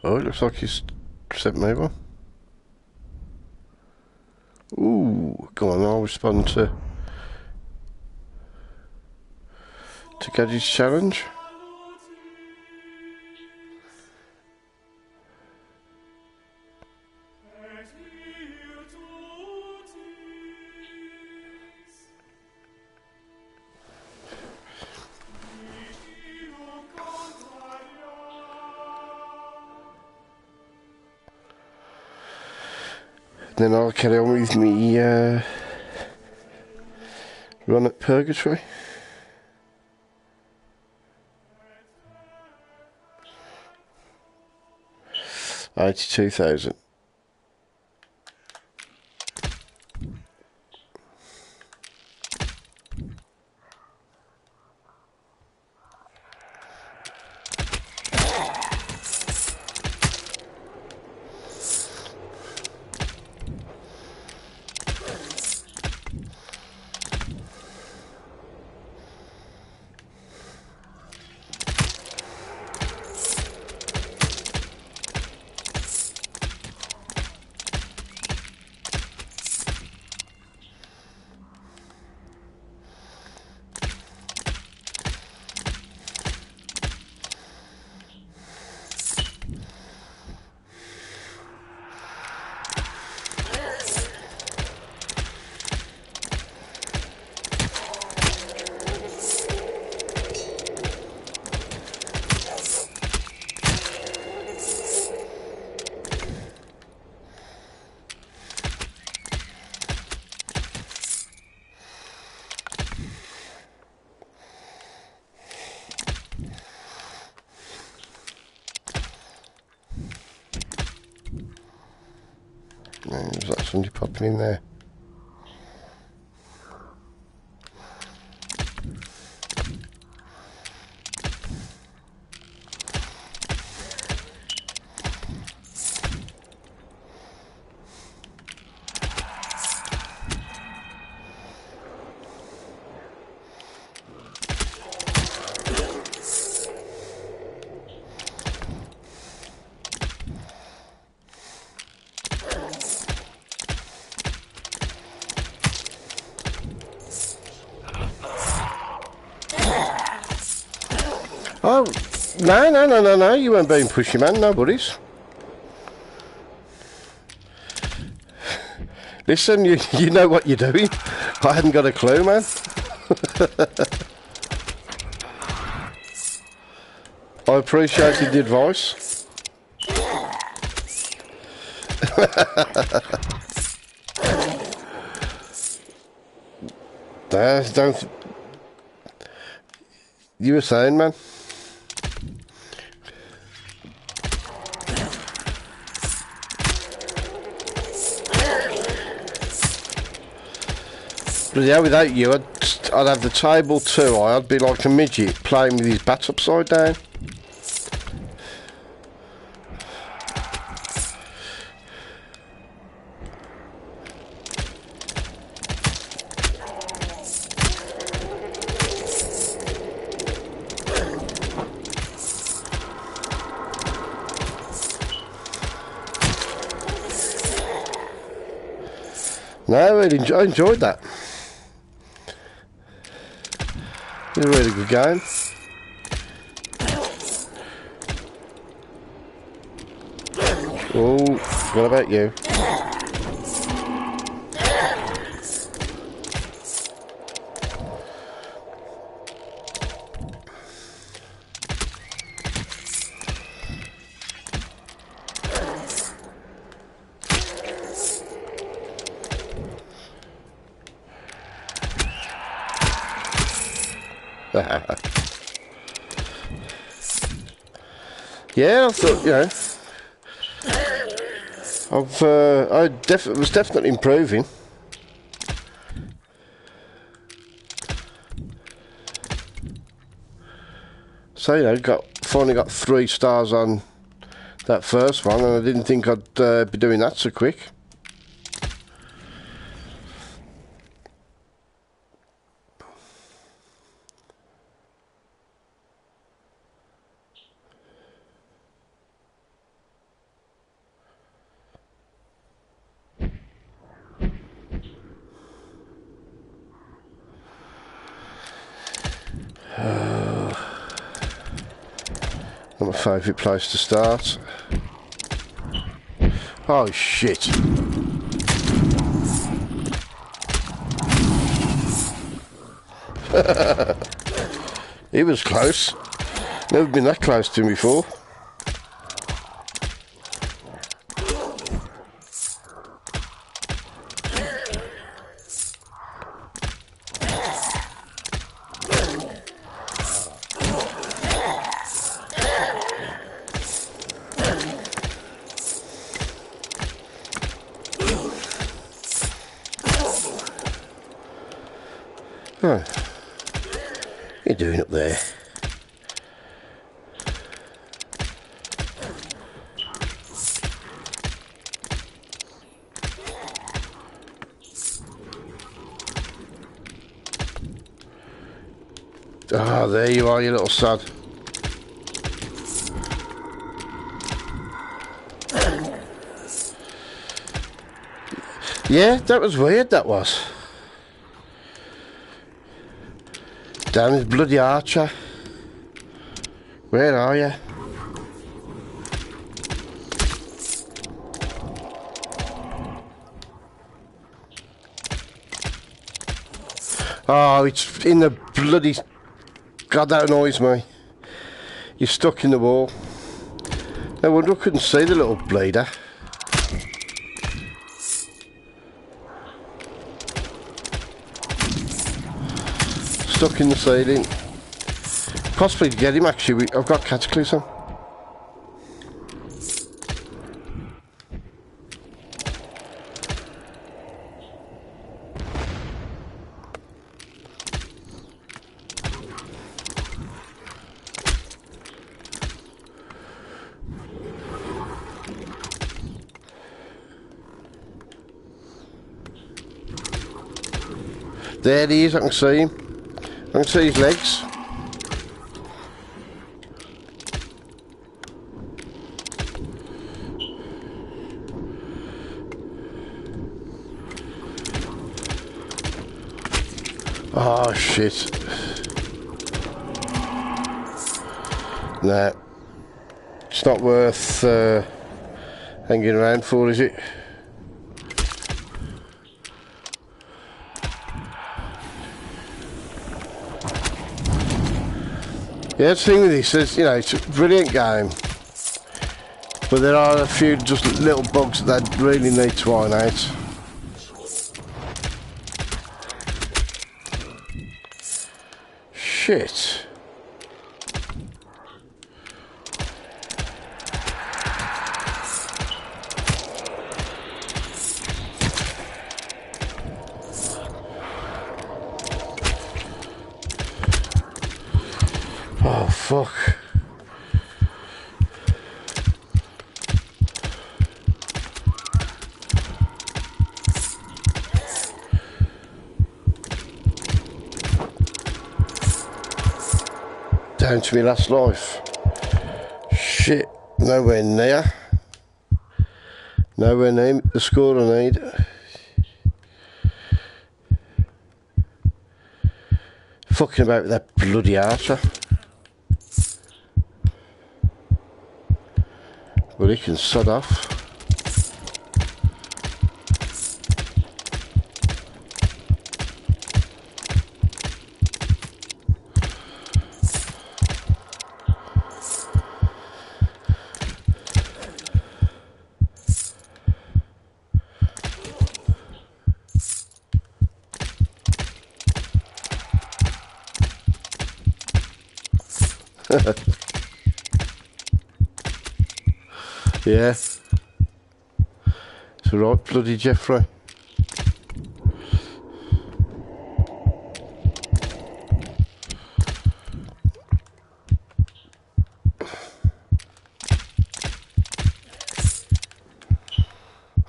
Oh, it looks like he's sent me one. Ooh, go on, I'll respond to Gaddy's challenge. Then I'll carry on with me run at Purgatory. $82,000. Was that somebody popping in there? Oh, no, you weren't being pushy, man, no worries. Listen, you know what you're doing. I hadn't got a clue, man. I appreciated the advice. Don't... You were saying, man? But yeah, without you, I'd have the table too. I'd be like a midget playing with his bat upside down. No, I really enjoyed that. It was a really good game. Oh, what about you? Yeah, I thought, you know, I was definitely improving. So, you know, finally got 3 stars on that first one, and I didn't think I'd be doing that so quick. Not my favourite place to start. Oh shit. He was close. Never been that close to him before. Oh. What are you doing up there? Ah, there you are, you little sod. Yeah, that was weird, that was. Damn, his bloody archer. Where are you? Oh, it's in the bloody... God, that annoys me. You're stuck in the wall. No wonder I couldn't see the little blader. Stuck in the ceiling. Possibly to get him actually, I've got cataclysm. There he is, I can see him. I can see his legs. Oh shit. Nah. It's not worth hanging around for, is it? Yeah, the thing with this is, you know, it's a brilliant game, but there are a few just little bugs that really need to iron out. Shit. Oh, fuck. Down to my last life. Shit. Nowhere near. Nowhere near the score I need. Fucking about with that bloody archer. Well, he can sod off. Yeah. It's alright, bloody Jeffrey.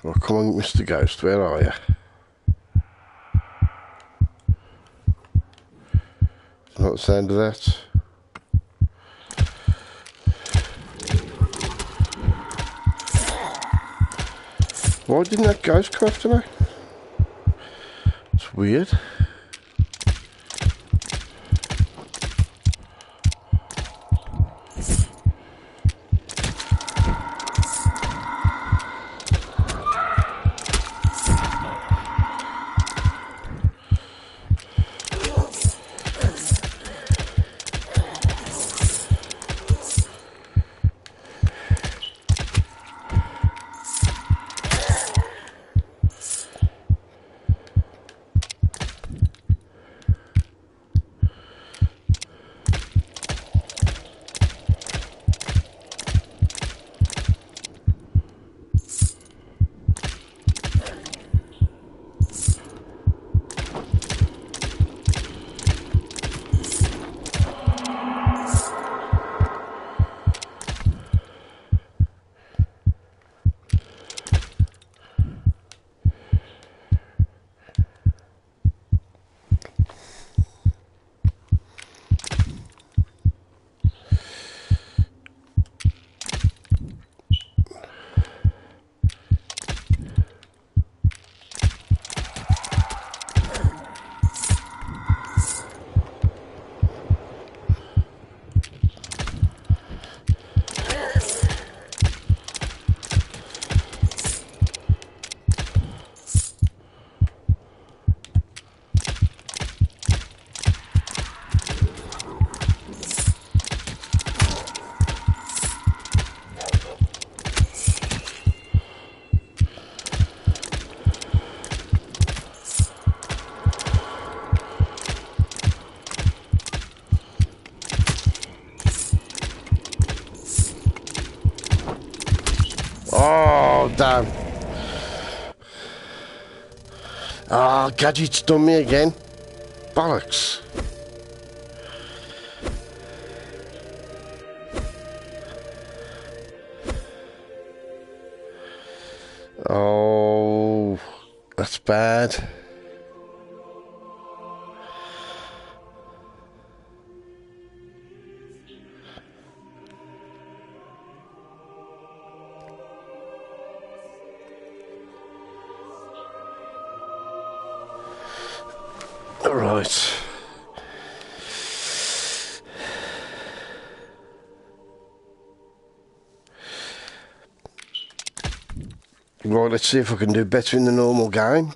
Oh, come on, Mr. Ghost, where are you? Not the sound of that. Why didn't that ghost come after me? It's weird. Oh, damn. Ah, Gadget's done me again. Bollocks. Oh, that's bad. Right. Right, let's see if I can do better in the normal game.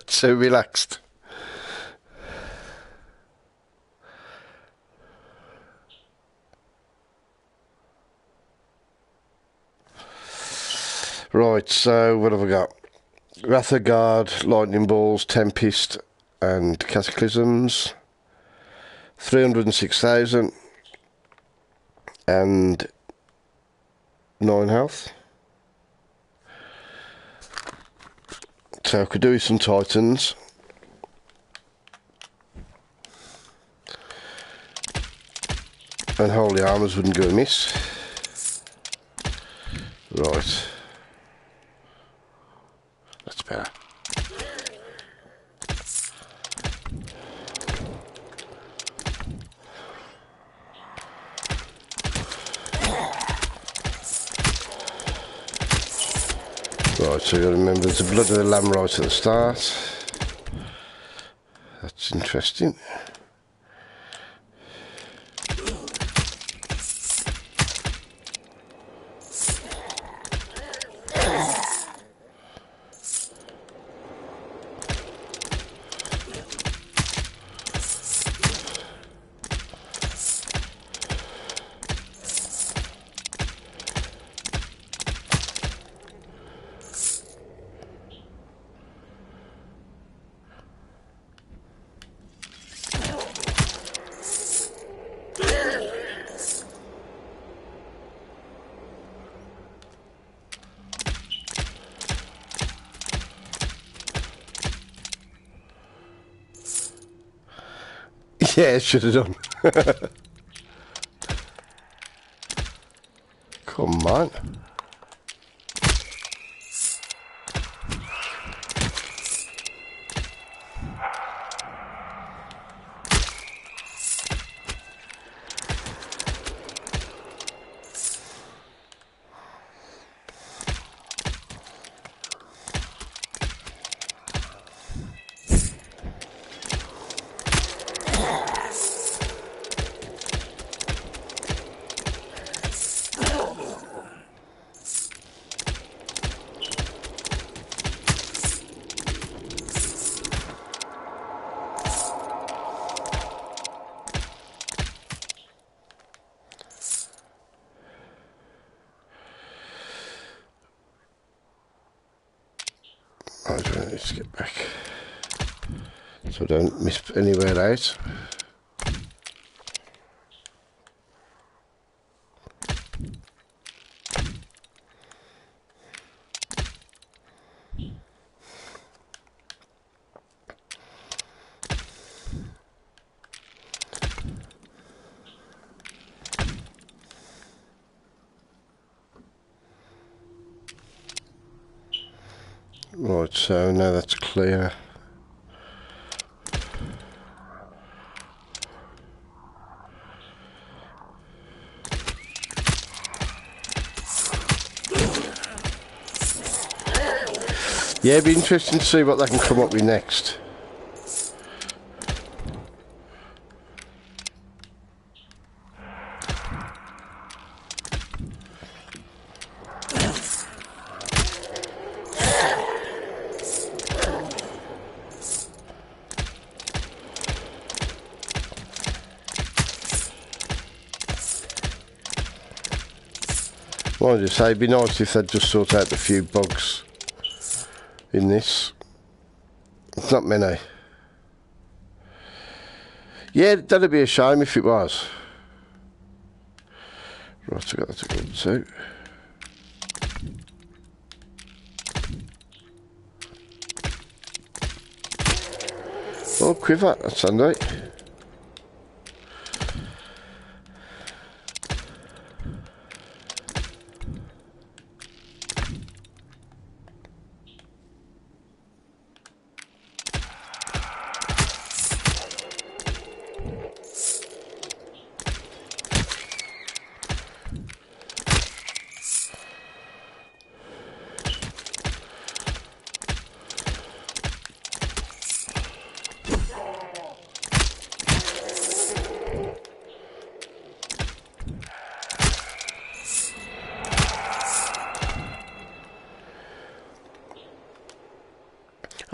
Too relaxed. Right, so what have I got? Wrath of God, Lightning Balls, Tempest, and Cataclysms. 306,000 and 9 health. So I could do with some Titans. And Holy Armours wouldn't go amiss. Right. That's better. Right, so you've got to remember there's the blood of the lamb right at the start. That's interesting. Yeah, should have done. Come on. Let's get back so I don't miss anywhere out. Right, so now that's clear. Yeah, it'd be interesting to see what they can come up with next. What did I say? It'd be nice if they'd just sort out a few bugs in this. It's not many. Yeah, that'd be a shame if it was. Right, I got that to go too. Oh, quiver, that's handy.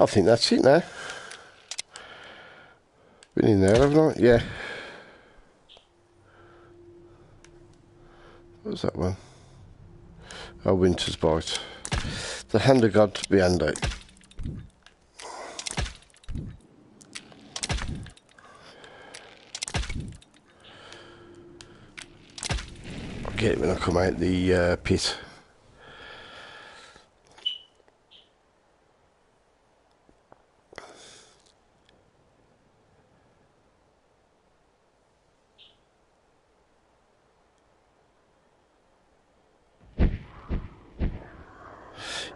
I think that's it now. Been in there, haven't I? Yeah. What was that one? Oh, Winter's Bite. The hand of God to be handy. I'll get it when I come out the pit.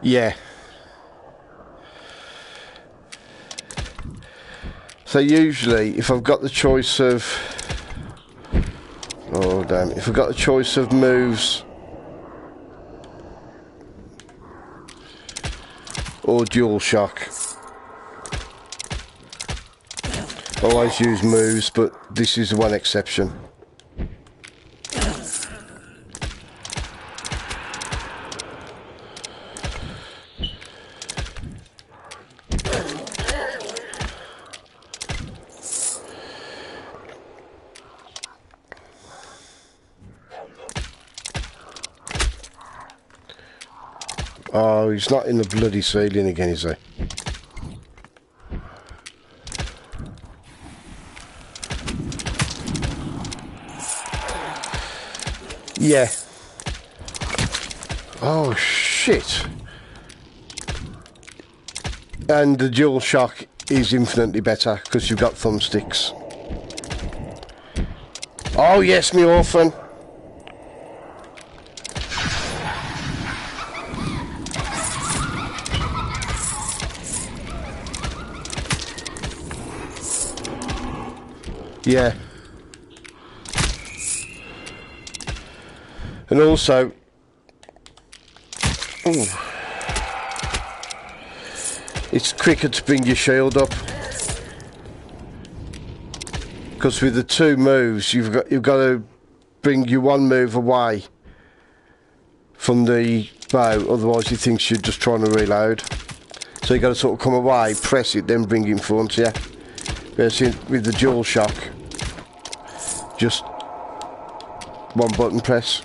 Yeah. So usually, if I've got the choice of... Oh, damn. If I've got the choice of moves or dual shock, I always use moves, but this is the one exception. Oh, he's not in the bloody ceiling again, is he? Yeah. Oh, shit. And the dual shock is infinitely better because you've got thumbsticks. Oh, yes, me orphan. Yeah. And also, ooh, it's quicker to bring your shield up because with the two moves, you've got to bring your one move away from the bow. Otherwise, he thinks you're just trying to reload. So you got to sort of come away, press it, then bring it in front. Yeah. Whereas with the dual shock, just one button press.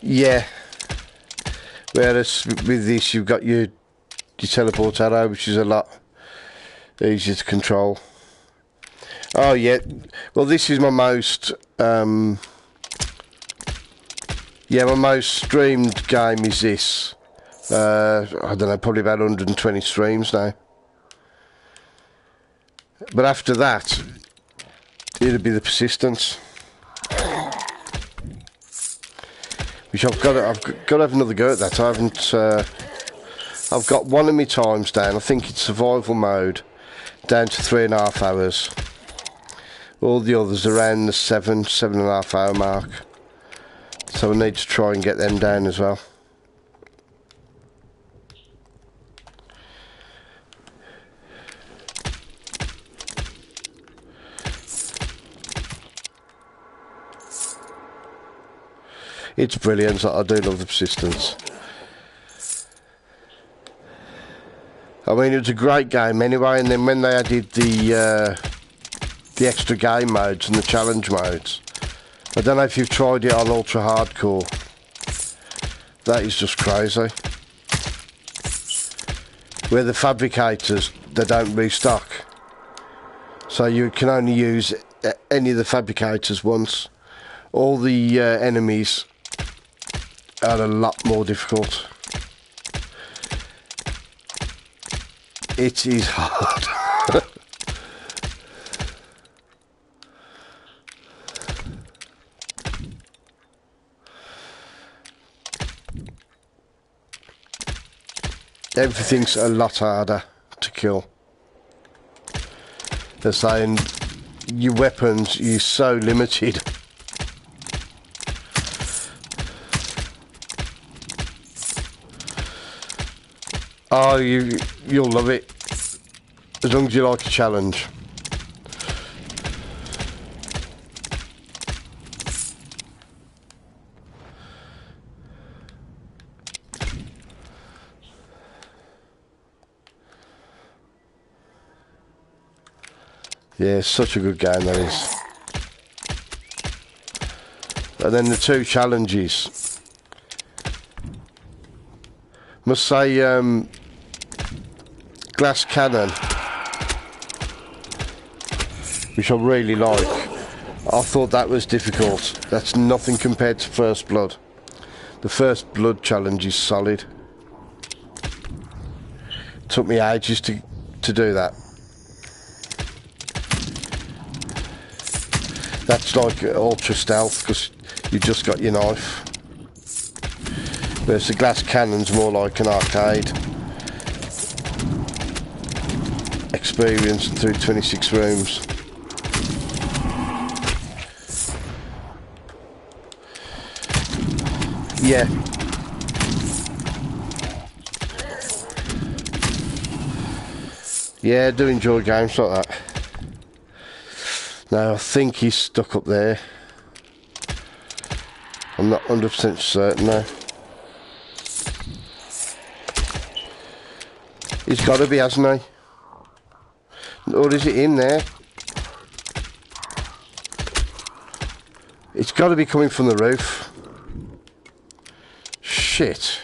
Yeah. Whereas with this, you've got your teleport arrow, which is a lot easier to control. Oh yeah. Well, this is my most my most streamed game is this. I don't know, probably about 120 streams now. But after that, it'll be the Persistence, which I've got to have another go at that. I haven't. I've got one of my times down. I think it's survival mode, down to 3.5 hours. All the others around the 7.5 hour mark. So I need to try and get them down as well. It's brilliant. I do love the persistence. I mean, it was a great game anyway, and then when they added the extra game modes and the challenge modes, I don't know if you've tried it on ultra hardcore. That is just crazy. Where the fabricators, they don't restock, so you can only use any of the fabricators once. All the enemies are a lot more difficult. It is hard. Everything's a lot harder to kill. They're saying your weapons are so limited. Oh, you'll love it, as long as you like a challenge. Yeah, it's such a good game, that is. And then the two challenges. Must say, glass cannon, which I really like. I thought that was difficult. That's nothing compared to First Blood. The First Blood challenge is solid. Took me ages to do that. That's like ultra stealth because you just got your knife. Whereas the glass cannon's more like an arcade experience through 26 rooms. Yeah. Yeah, I do enjoy games like that. Now, I think he's stuck up there. I'm not 100% certain now. He's got to be, hasn't he? Or is it in there? It's got to be coming from the roof. Shit.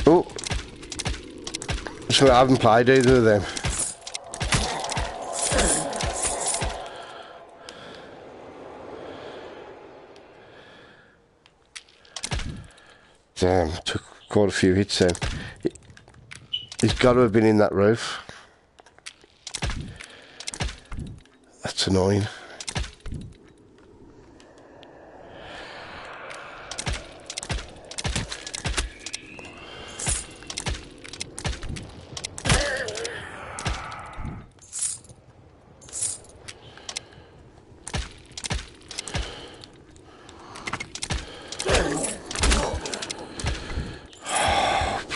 Oh. So I haven't played either of them. Damn, took quite a few hits then. He's got to have been in that roof. That's annoying.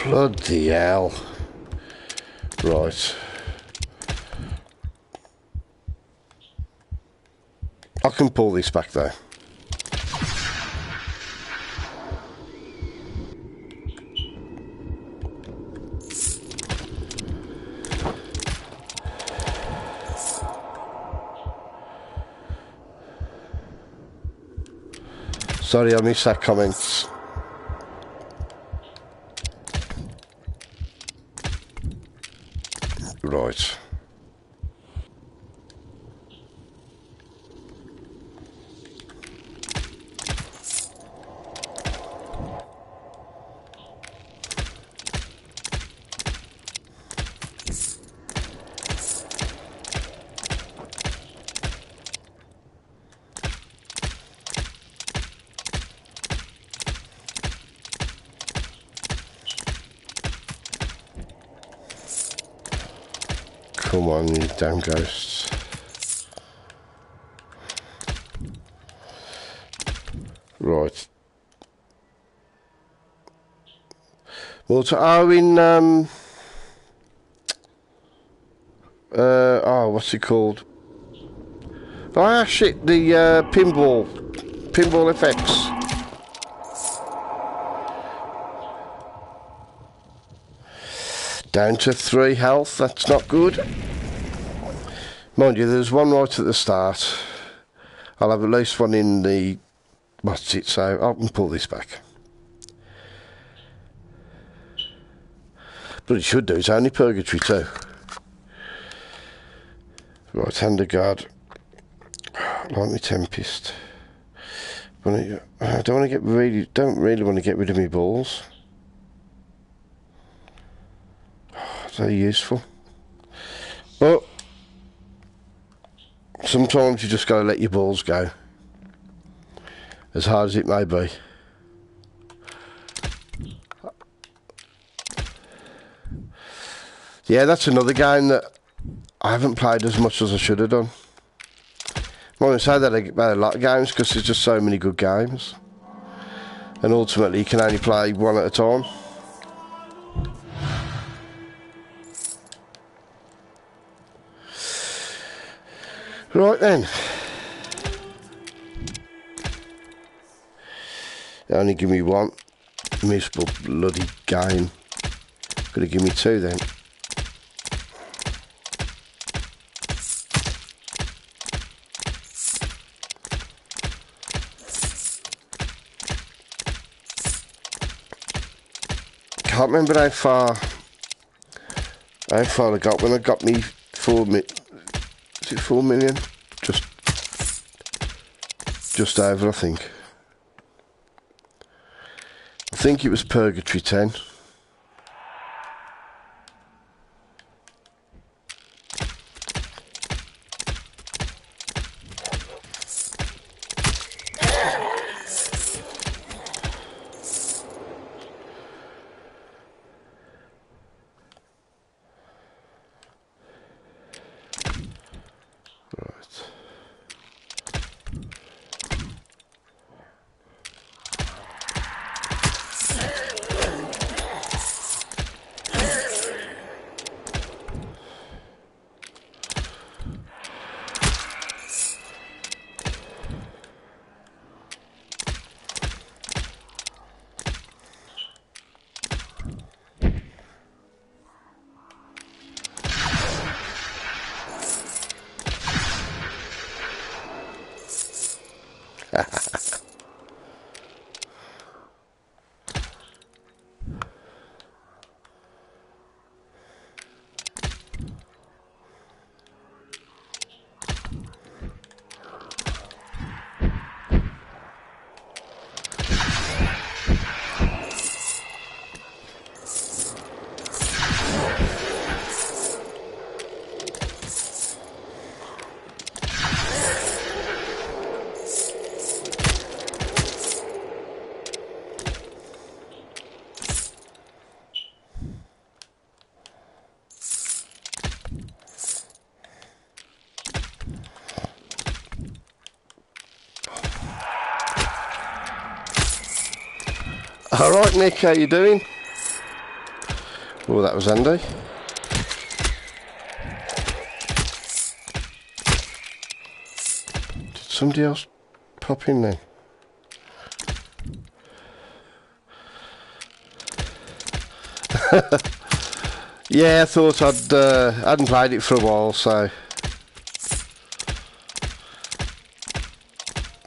Bloody hell. Right. I can pull this back though. Sorry, I missed that comment. Right. Come on, you damn ghosts. Right. Well, in oh, what's it called? Ah, shit, the pinball effects. Down to 3 health, that's not good. Mind you, there's one right at the start. I'll have at least one in the... What's it, so I can pull this back. But it should do, it's only Purgatory II. Right, Hand of God. Like my Tempest. I don't want to don't really want to get rid of my balls. They're useful. But sometimes you just got to let your balls go. As hard as it may be. Yeah, that's another game that I haven't played as much as I should have done. I won't say that about a lot of games because there's just so many good games. And ultimately you can only play one at a time. Right then. They only give me one. Miserable bloody game. Could have given me 2 then. Can't remember how far I got when I got me 4 million. Is it 4 million? Just over, I think. I think it was Purgatory 10. Alright Nick, how you doing? Oh, that was handy. Did somebody else pop in then? Yeah, I thought I hadn't played it for a while, so...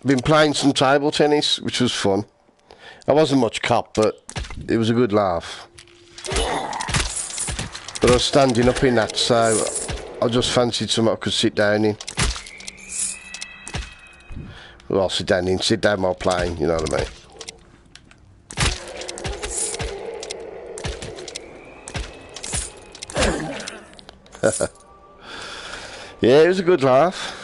Been playing some table tennis, which was fun. I wasn't much cop, but it was a good laugh. But I was standing up in that, so I just fancied something I could sit down in. Well, I'll sit down while playing, you know what I mean. Yeah, it was a good laugh.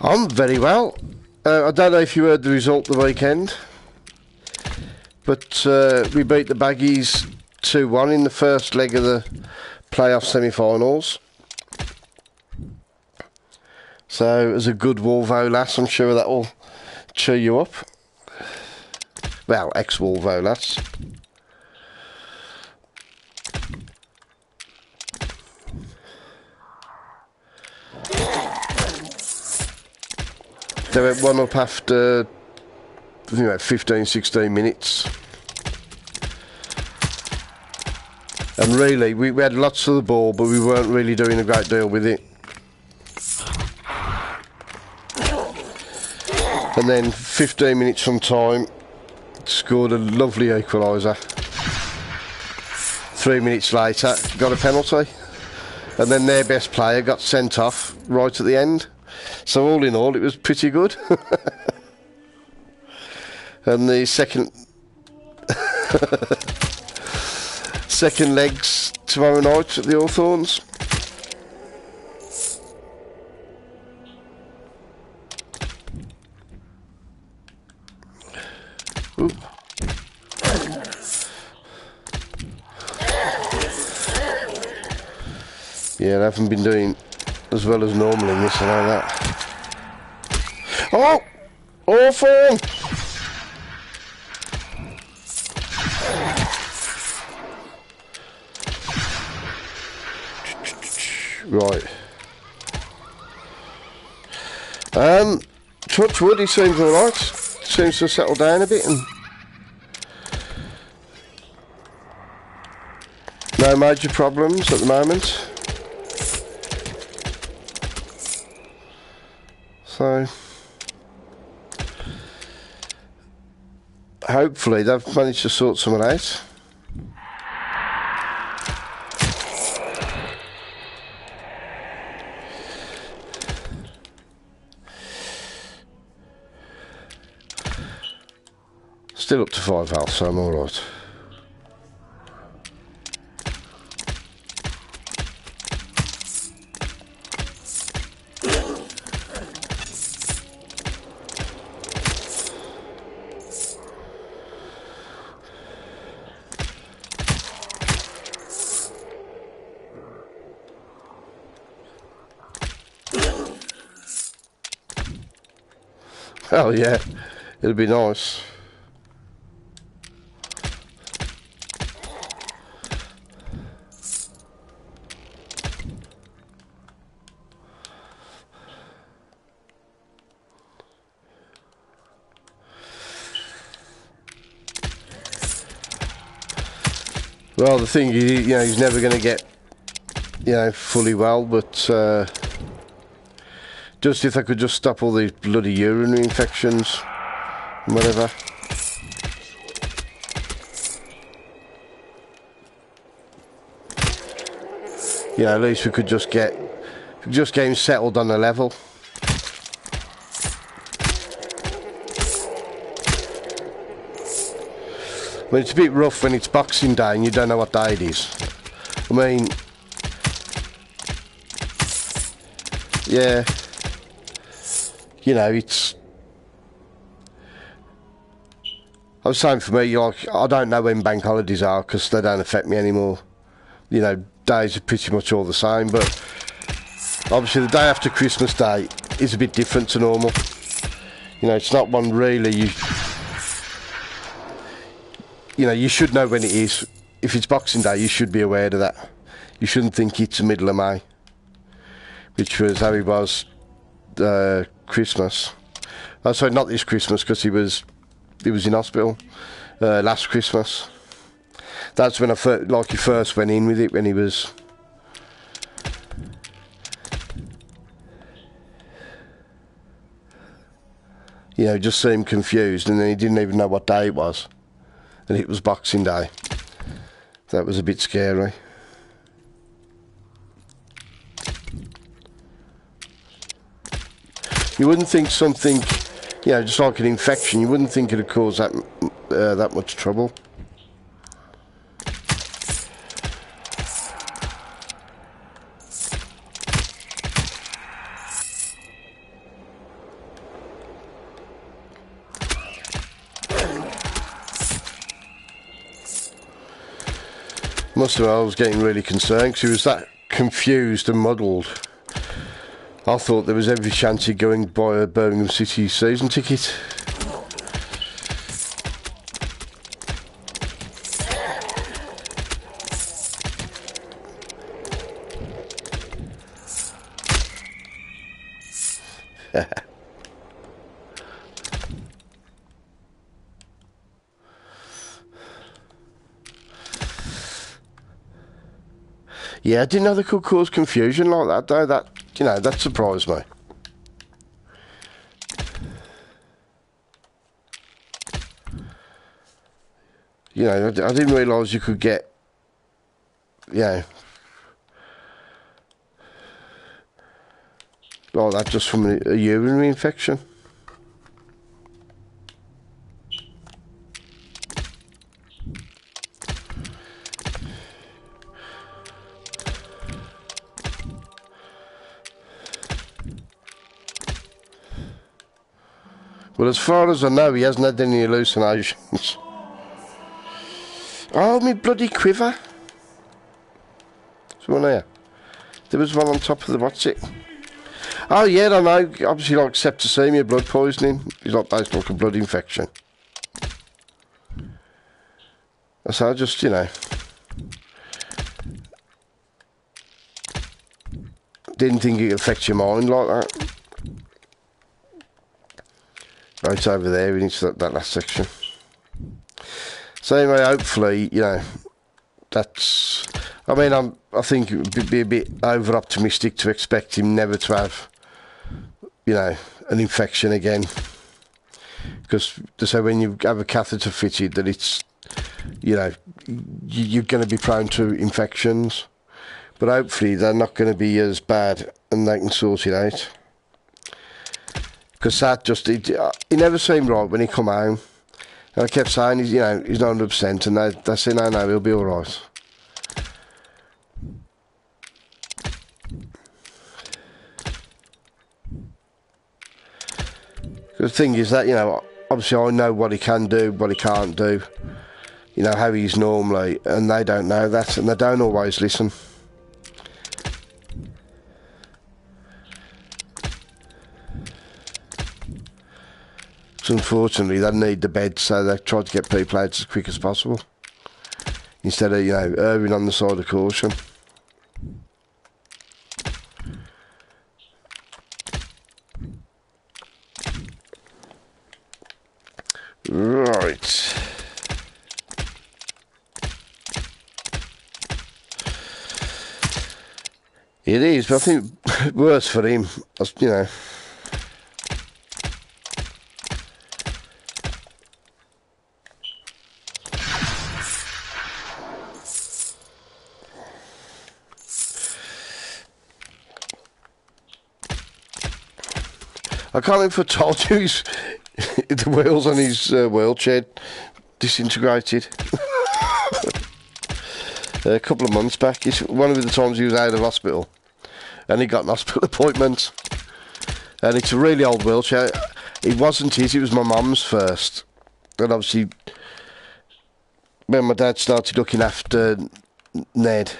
I'm very well. I don't know if you heard the result the weekend, but we beat the Baggies 2-1 in the first leg of the playoff semi-finals. So, as a good Wolvo lass, I'm sure that will cheer you up. Well, ex-Wolvo lass. They went 1-up after, I think about 15, 16 minutes. And really, we had lots of the ball, but we weren't really doing a great deal with it. And then 15 minutes from time, scored a lovely equaliser. 3 minutes later, got a penalty. And then their best player got sent off right at the end. So all in all, it was pretty good. And the second legs tomorrow night at the Hawthorns. Ooh. Yeah, I haven't been doing as well as normal in this, I know that. Oh! Awful! Right. Touch wood, he seems alright. Seems to settle down a bit and no major problems at the moment. So hopefully they've managed to sort someone out. Still up to 5 health, so I'm alright. Oh yeah, it'll be nice. Well, the thing is, you know, he's never going to get, you know, fully well, but just if I could just stop all these bloody urinary infections and whatever. Yeah, at least we could just get him settled on a level. I mean, it's a bit rough when it's Boxing Day and you don't know what day it is. I mean, yeah, you know, it's. I was saying for me, like, I don't know when bank holidays are because they don't affect me anymore. You know, days are pretty much all the same, but obviously the day after Christmas Day is a bit different to normal. You know, it's not one really you know, you should know when it is. If it's Boxing Day, you should be aware of that. You shouldn't think it's the middle of May, which was how it was Christmas. Oh, sorry, not this Christmas, because he was in hospital last Christmas. That's when he first went in with it, when he was. You know, just seemed confused, and then he didn't even know what day it was. And it was Boxing Day. That was a bit scary. You wouldn't think something, you know, just like an infection, you wouldn't think it'd cause that much trouble. Must have. I was getting really concerned because he was that confused and muddled. I thought there was every chance he'd go and buy a Birmingham City season ticket. Yeah, I didn't know they could cause confusion like that, though. That, you know, that surprised me. You know, I didn't realise you could get, yeah, like that just from a urinary infection. Well, as far as I know, he hasn't had any hallucinations. Oh, me bloody quiver. There's one here. There was one on top of the what's it? Oh, yeah, I know. Obviously, like septicemia, blood poisoning. He's like basically like a blood infection. So I just, you know, didn't think it affects your mind like that. Right over there, into that last section. So anyway, hopefully, you know, that's... I mean, I think it would be a bit over-optimistic to expect him never to have, you know, an infection again. Because they say when you have a catheter fitted that it's, you know, you're going to be prone to infections. But hopefully they're not going to be as bad and they can sort it out. Because that just, he never seemed right when he come home. And I kept saying, you know, he's not 100%, and they said, no, he'll be alright. The thing is that, you know, obviously I know what he can do, what he can't do, you know, how he's normally, and they don't know that, and they don't always listen. So unfortunately, they need the bed, so they try to get people out as quick as possible, instead of, you know, erring on the side of caution. Right. It is, but I think worse for him, you know. I can't remember if I told you the wheels on his wheelchair disintegrated. A couple of months back. It's one of the times he was out of hospital and he got an hospital appointment. And it's a really old wheelchair. It wasn't his, it was my mum's first. And obviously, when my dad started looking after Ned,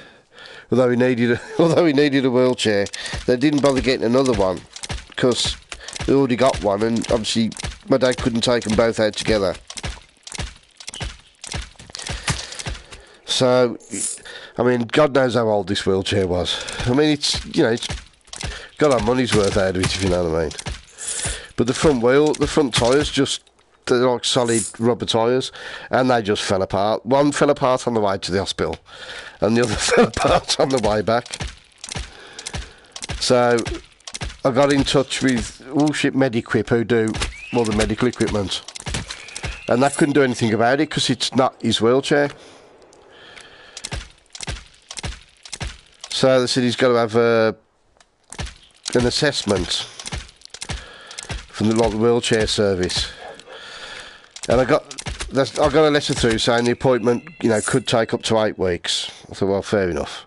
although he needed a wheelchair, they didn't bother getting another one because they already got one, and obviously my dad couldn't take them both out together. So, I mean, God knows how old this wheelchair was. I mean, it's, you know, it's got our money's worth out of it, if you know what I mean. But the front tyres they're like solid rubber tyres, and they just fell apart. One fell apart on the way to the hospital, and the other fell apart on the way back. So I got in touch with Mediquip, who do all the medical equipment, and they couldn't do anything about it because it's not his wheelchair. So they said he's got to have an assessment from the wheelchair service, and I got a letter through saying the appointment, you know, could take up to 8 weeks. I thought, well, fair enough.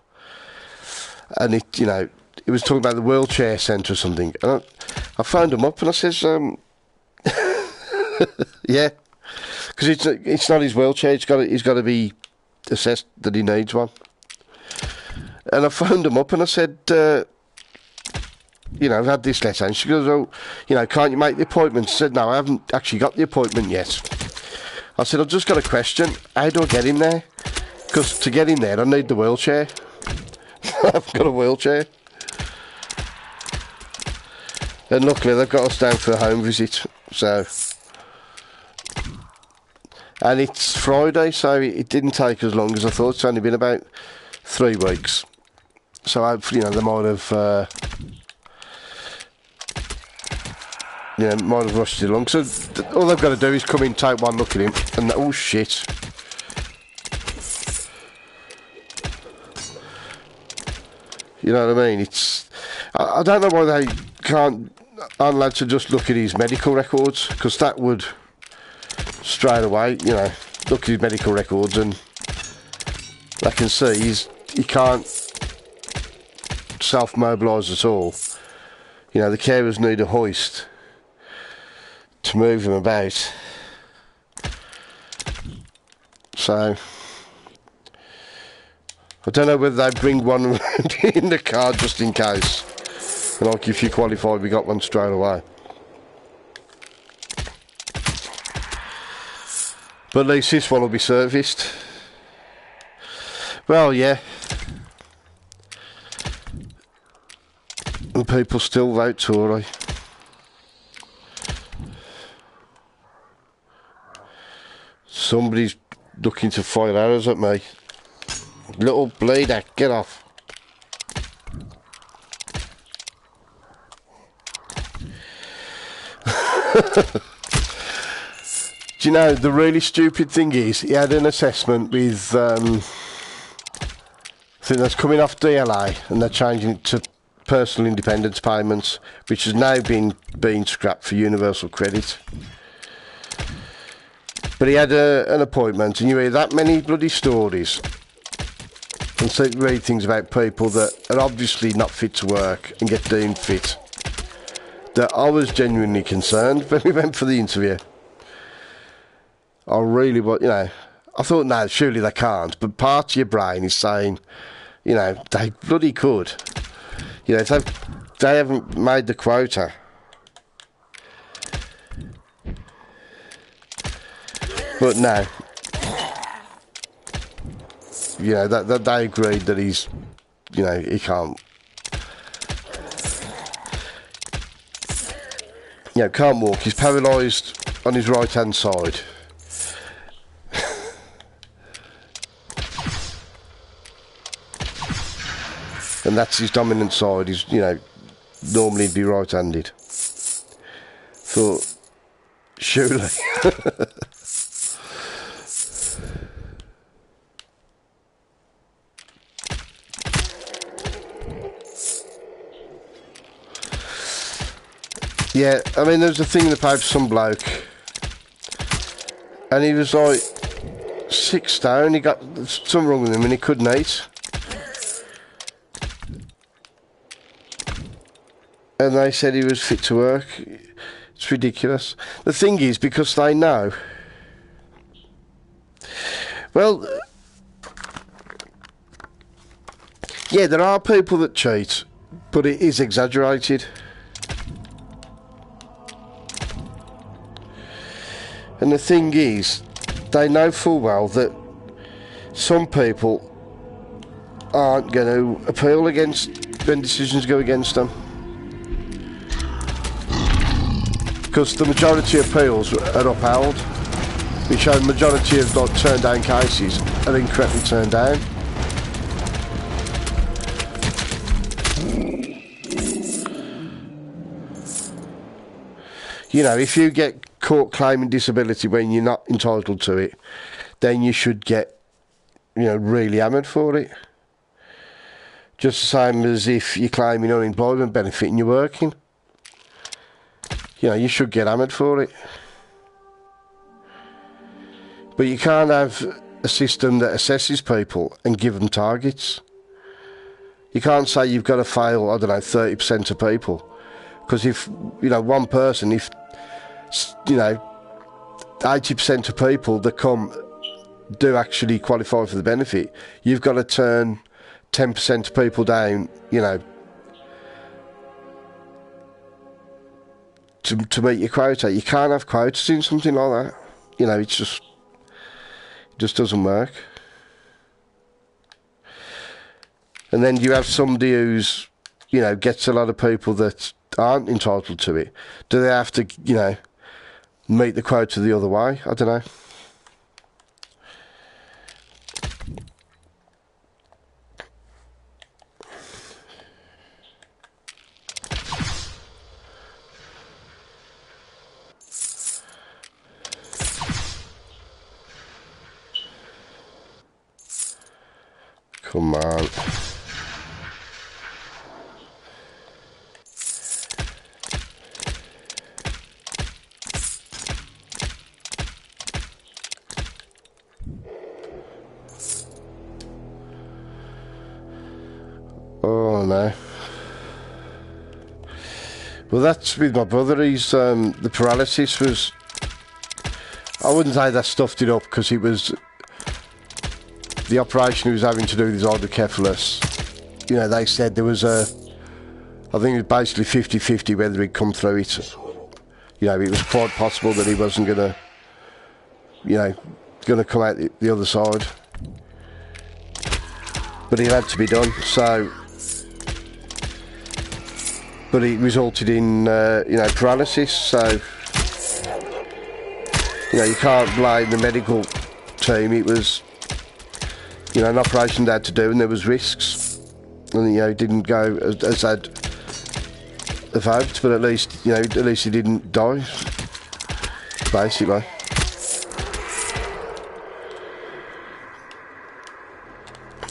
And it, you know, it was talking about the wheelchair centre or something, and I phoned him up and I says, yeah, because it's not his wheelchair. He's got to be assessed that he needs one. And I phoned him up and I said, you know, I've had this letter. And she goes, oh, you know, can't you make the appointment? I said, no, I haven't actually got the appointment yet. I said, I've just got a question. How do I get in there? Because to get in there, I need the wheelchair. I've got a wheelchair. And luckily, they've got us down for a home visit. So, and it's Friday, so it didn't take as long as I thought. It's only been about 3 weeks. So hopefully, you know, they might have, you know, might have rushed it along. So all they've got to do is come in, take one look at him, and oh shit. You know what I mean? It's, I don't know why they aren't allowed to just look at his medical records, because that would straight away, you know, look at his medical records and they can see he can't self-mobilise at all. You know, the carers need a hoist to move him about. So I don't know whether they bring one around in the car just in case. And like, if you qualify, we got one straight away. But at least this one will be serviced. Well, yeah. And people still vote Tory. Somebody's looking to fire arrows at me. Little bleeder, get off. Do you know, the really stupid thing is, he had an assessment with, I think that's coming off DLA, and they're changing it to personal independence payments, which has now been scrapped for universal credit. But he had an appointment, and you hear that many bloody stories, and so read things about people that are obviously not fit to work and get deemed fit, that I was genuinely concerned when we went for the interview. I really, you know, I thought, no, surely they can't. But part of your brain is saying, you know, they bloody could. You know, if they haven't made the quota. But no. You know, that they agreed that he's, you know, he can't. You know, can't walk. He's paralysed on his right-hand side. And that's his dominant side. He's, you know, normally he'd be right-handed. Thought, surely. Yeah, I mean, there's a thing in the paper, some bloke, and he was like 6 stone. He got something wrong with him, and he couldn't eat. And they said he was fit to work. It's ridiculous. The thing is, because they know. Well, yeah, there are people that cheat, but it is exaggerated. And the thing is, they know full well that some people aren't going to appeal against when decisions go against them. Because the majority of appeals are upheld, which the majority of like turned down cases are incorrectly turned down. You know, if you get caught claiming disability when you're not entitled to it, then you should get, you know, really hammered for it. Just the same as if you're claiming unemployment benefit and you're working. You know, you should get hammered for it. But you can't have a system that assesses people and give them targets. You can't say you've got to fail, I don't know, 30% of people. Because if, you know, one person, if, you know, 80% of people that come do actually qualify for the benefit, you've got to turn 10% of people down, you know, to meet your quota. You can't have quotas in something like that. You know, it just doesn't work. And then you have somebody who's, you know, gets a lot of people that aren't entitled to it. Do they have to, you know, meet the quota the other way? I don't know. Come on. Oh no. Well, that's with my brother. He's the paralysis was, I wouldn't say that stuffed it up, because it was the operation he was having to do with his hydrocephalus. You know, they said there was I think it was basically 50-50 whether he'd come through it. You know, it was quite possible that he wasn't gonna, you know, gonna come out the other side. But it had to be done, so. But it resulted in, you know, paralysis, so, you know, you can't blame the medical team. It was, you know, an operation they had to do, and there was risks, and, you know, it didn't go as they'd have hoped, but at least, you know, at least he didn't die, basically.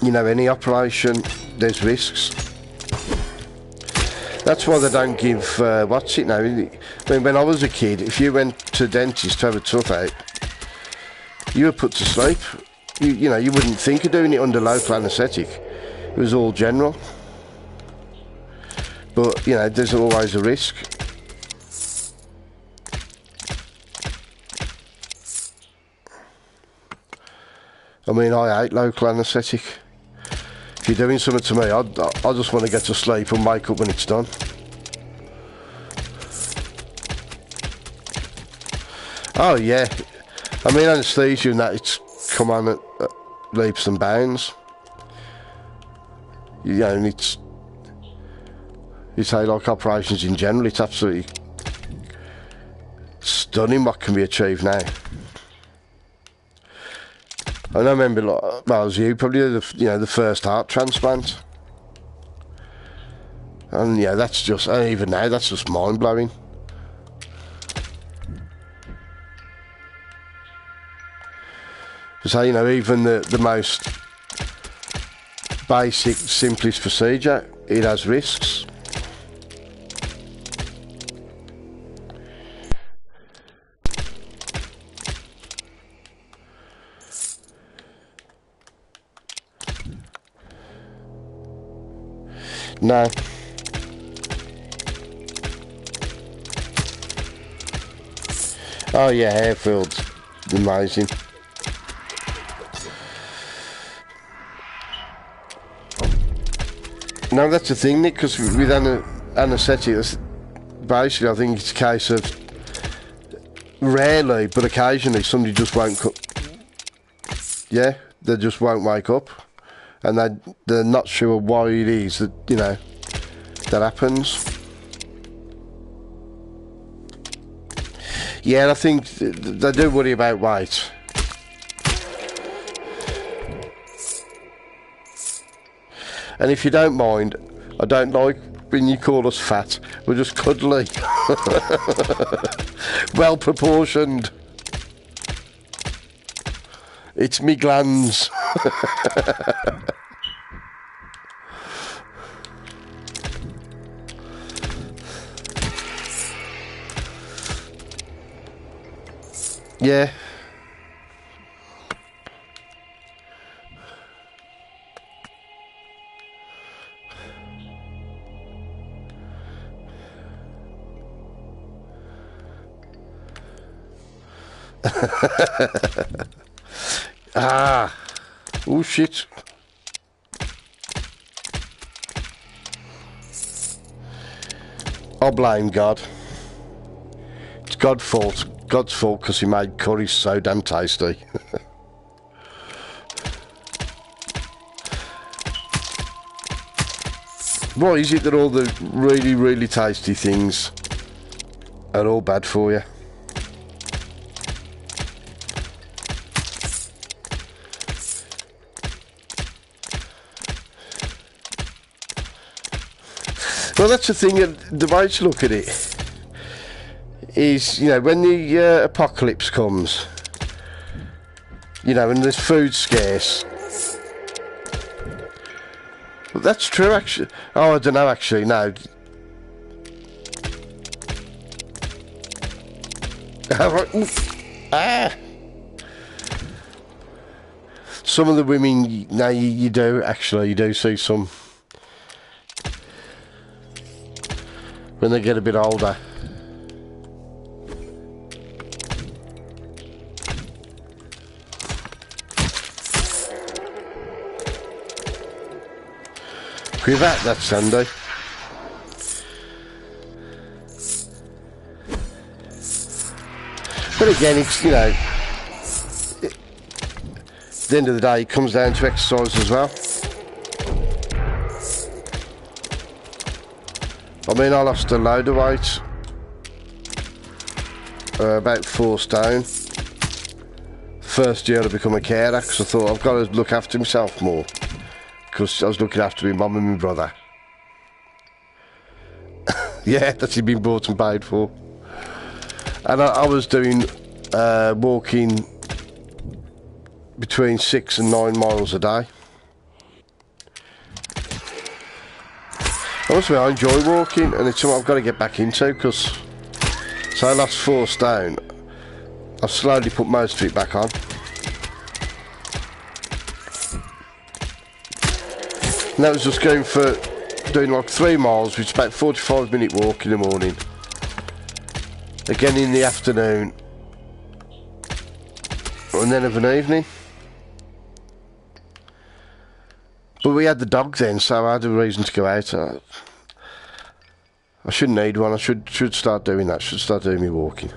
You know, any operation, there's risks. That's why they don't give, what's it now? I mean, when I was a kid, if you went to a dentist to have a tooth out, you were put to sleep. You know, you wouldn't think of doing it under local anaesthetic. It was all general. But, you know, there's always a risk. I mean, I hate local anaesthetic. If you're doing something to me, I just want to get to sleep and wake up when it's done. Oh yeah, I mean anaesthesia and that, it's come on at leaps and bounds. You know, and it's, you say like operations in general, it's absolutely stunning what can be achieved now. I remember, like, well, as you probably, you know, the first heart transplant, and yeah, that's just, even now, that's just mind blowing. So, you know, even the most basic, simplest procedure, it has risks. No. Oh yeah, airfield's amazing. No, that's the thing, Nick, because with anaesthetic, basically I think it's a case of rarely, but occasionally, somebody just won't yeah, they just won't wake up, and they're not sure why it is that, you know, that happens. Yeah, and I think they do worry about weight. And if you don't mind, I don't like when you call us fat. We're just cuddly. Well proportioned. It's me glands. Yeah. Ah! Oh shit. I'll blame God. It's God's fault. God's fault because he made curry so damn tasty. Why is it that all the really, really tasty things are all bad for you? Well, that's the thing, the way to look at it is, you know, when the apocalypse comes, you know, and there's food scarce. Well, that's true, actually. Oh, I don't know, actually, no. Ah! Some of the women, no, you do, actually, you do see some when they get a bit older. With that's Sunday. But again, it's, you know, at the end of the day, it comes down to exercise as well. I mean, I lost a load of weight, about 4 stone. First year I become a carer, because I thought I've got to look after myself more, because I was looking after my mum and my brother. Yeah, that's been bought and paid for. And I was doing walking between 6 and 9 miles a day. Honestly, I enjoy walking, and it's something I've got to get back into, because so I lost 4 stone. I've slowly put most of it back on. And that was just going for doing like 3 miles, which is about 45-minute walk in the morning. Again in the afternoon. And then of an evening. But we had the dog then, so I had a reason to go out. I shouldn't need one. I should start doing that. Should start doing me walking.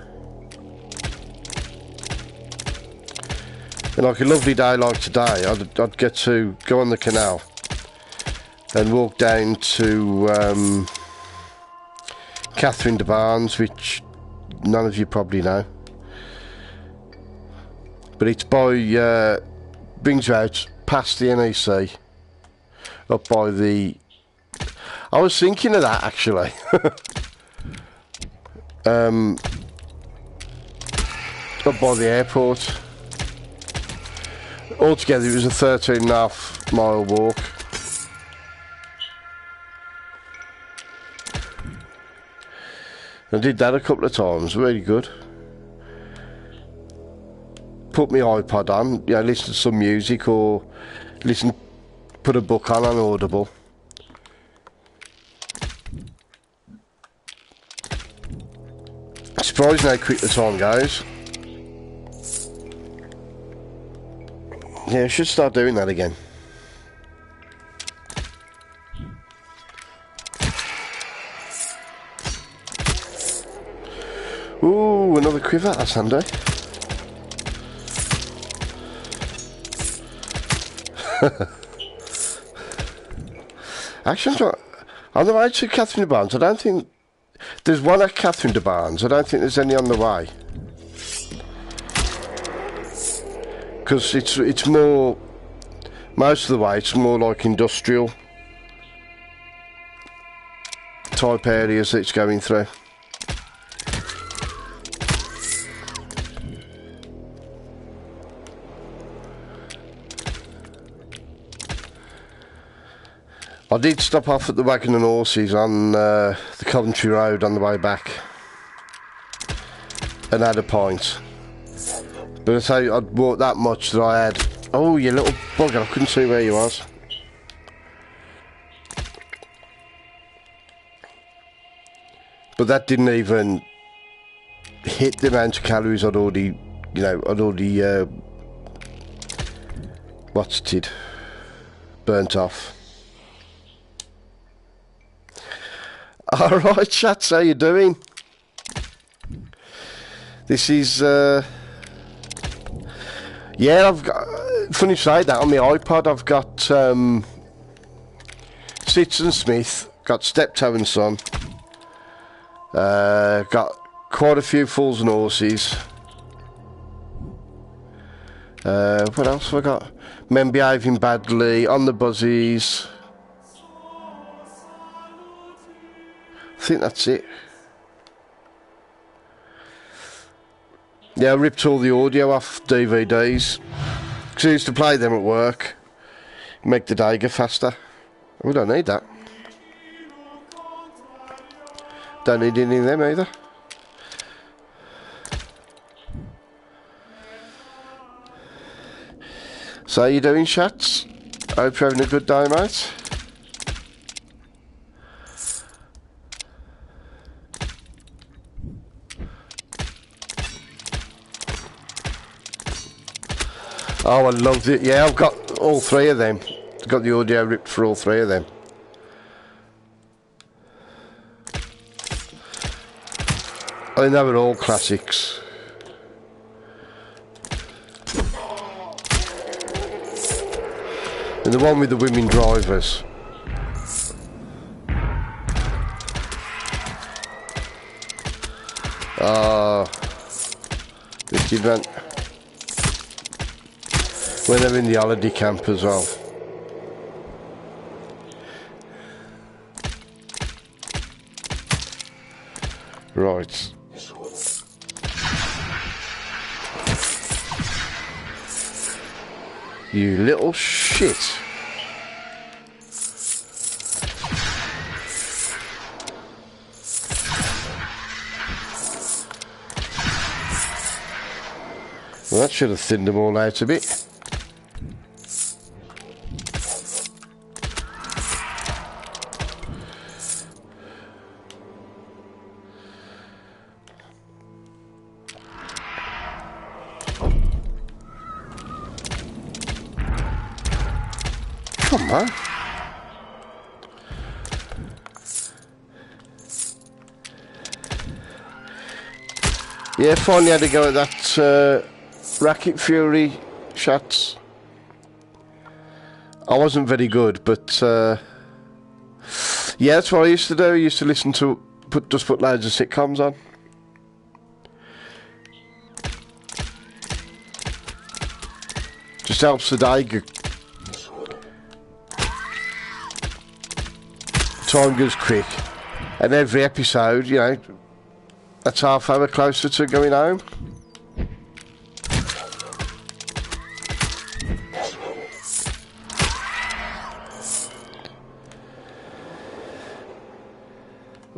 And like a lovely day like today, I'd get to go on the canal and walk down to Catherine de Barnes, which none of you probably know. But it's by brings you out past the NEC. Up by the... I was thinking of that, actually. Up by the airport. Altogether, it was a 13.5 mile walk. I did that a couple of times, really good. Put my iPod on, you know, listen to some music or put a book on Audible. Surprising how quick the time goes. Yeah, I should start doing that again. Ooh, another quiver, that's handy. Actually, on the way to Catherine de Barnes, I don't think... There's one at Catherine de Barnes, I don't think there's any on the way. Because it's more... Most of the way, it's more like industrial type areas that it's going through. I did stop off at the Wagon and Horses on the Coventry Road on the way back and had a pint. But I tell you, I'd walked that much that I had... Oh, you little bugger, I couldn't see where you was. But that didn't even hit the amount of calories I'd already, you know, What's it? Burnt off. Alright, chats, how you doing? This is, yeah, I've got, funny to say that, on my iPod I've got, Sitz and Smith, got Steptoe and Son, got quite a few Fools and Horses. What else have I got? Men Behaving Badly, On the Buzzies. I think that's it. Yeah, I ripped all the audio off DVDs. Because I used to play them at work. Make the day go faster. We don't need that. Don't need any of them either. So how you doing, chats? Hope you're having a good day, mate. Oh, I loved it. Yeah, I've got all three of them. I've got the audio ripped for all three of them. I mean, they were all classics. And the one with the women drivers. Wicked man. When they're in the holiday camp as well. Right. You little shit. Well, that should have thinned them all out a bit. Come on. Yeah, finally had to go at that Racket Fury shots. I wasn't very good, but yeah, that's what I used to do. I used to listen to just put loads of sitcoms on. Just helps the day. Time goes quick, and every episode, you know, that's half hour closer to going home.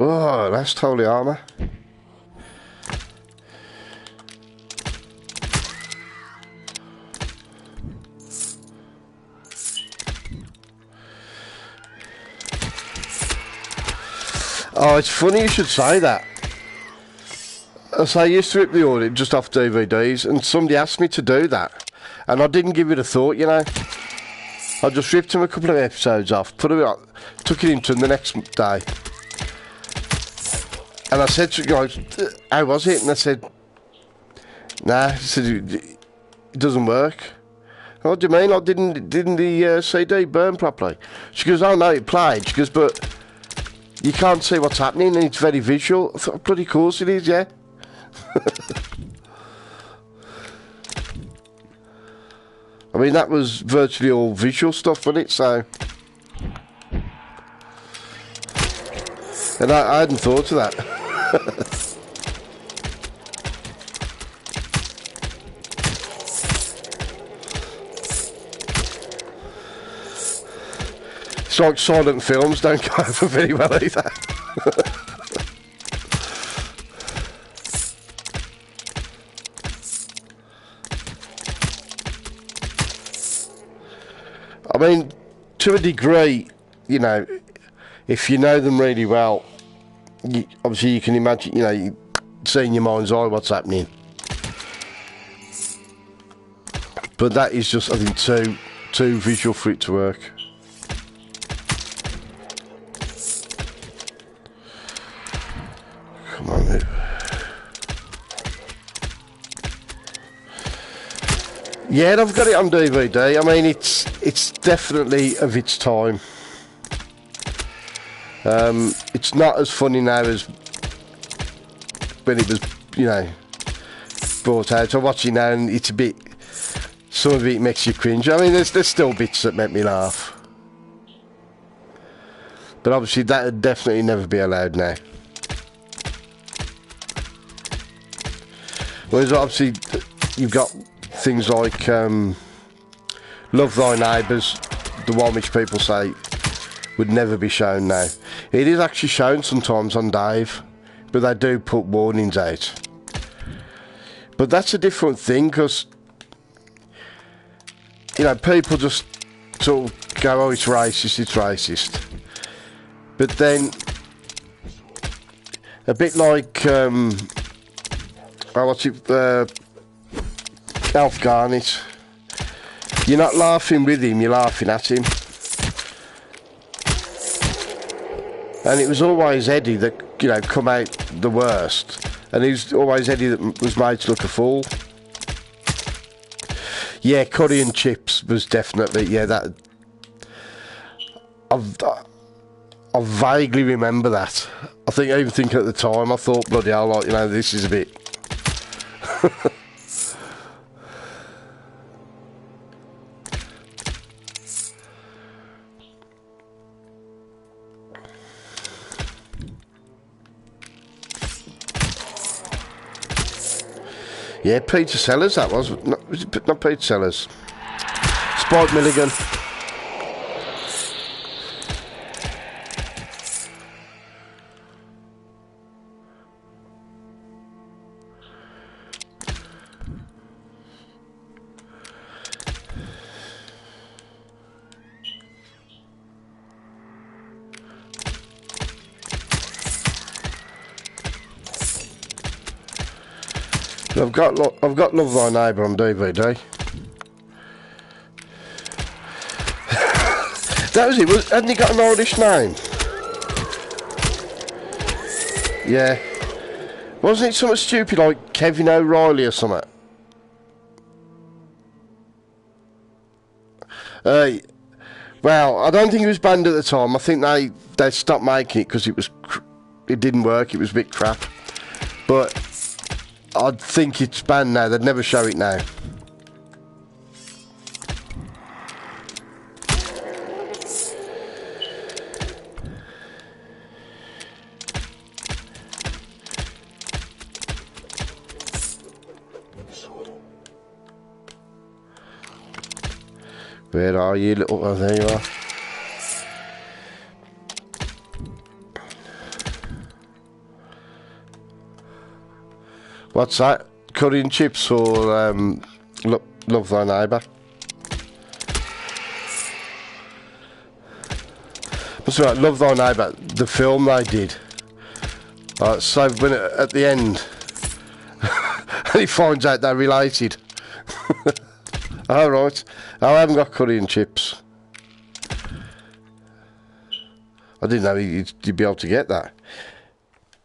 Oh, that's totally armour. Oh, it's funny you should say that. As I used to rip the audit just off DVDs, and somebody asked me to do that, and I didn't give it a thought, you know. I just ripped him a couple of episodes off, put it on, took it into him the next day. And I said to the guys, how was it? And I said, nah, he said, it doesn't work. What do you mean? Didn't the CD burn properly? She goes, oh no, it played. She goes, but you can't see what's happening and it's very visual. I thought, bloody course it is, yeah. I mean, that was virtually all visual stuff, wasn't it? So, and I hadn't thought of that. It's like silent films don't go over very well either. I mean, to a degree, you know, if you know them really well, obviously you can imagine, you know, you see in your mind's eye what's happening. But that is just, I think, too visual for it to work. Come on, mate. Yeah, I've got it on DVD. I mean, it's definitely of its time. It's not as funny now as when it was, you know, brought out. I watch it now and it's a bit, some of it makes you cringe. I mean, there's still bits that make me laugh. But obviously that would definitely never be allowed now. Whereas obviously you've got things like Love Thy Neighbours, the one which people say would never be shown now. It is actually shown sometimes on Dave, but they do put warnings out. But that's a different thing, because, you know, people just sort of go, oh, it's racist, it's racist. But then, a bit like, what's it, Alf Garnett, you're not laughing with him, you're laughing at him. And it was always Eddie that, you know, come out the worst. And it was always Eddie that was made to look a fool. Yeah, curry and chips was definitely, yeah, that... I vaguely remember that. I even think at the time, I thought, bloody hell, like, you know, this is a bit... Yeah, Peter Sellers, that was. Not Peter Sellers. Spike Milligan. I've got Love Thy Neighbour on DVD. That was it. Hadn't he got an Irish name? Yeah. Wasn't it something stupid like Kevin O'Reilly or something? Well, I don't think it was banned at the time. I think they stopped making it because it didn't work. It was a bit crap. But I think it's banned now. They'd never show it now. Where are you, little... Oh, there you are. What's that? Curry and chips or Love Thy Neighbour? That's right, Love Thy Neighbour, the film they did. So when at the end, and he finds out they're related. All right. Oh, I haven't got curry and chips. I didn't know you'd be able to get that.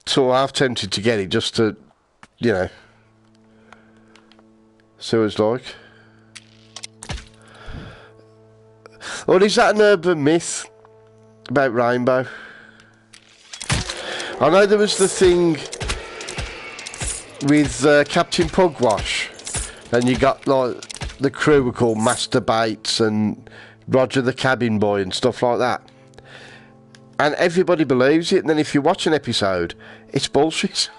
So I'm half tempted to get it just to, you know, see what it's like. Or is that an urban myth about Rainbow? I know there was the thing with Captain Pugwash, and you got like the crew were called Master Bates and Roger the Cabin Boy and stuff like that. And everybody believes it, and then if you watch an episode, it's bullshit.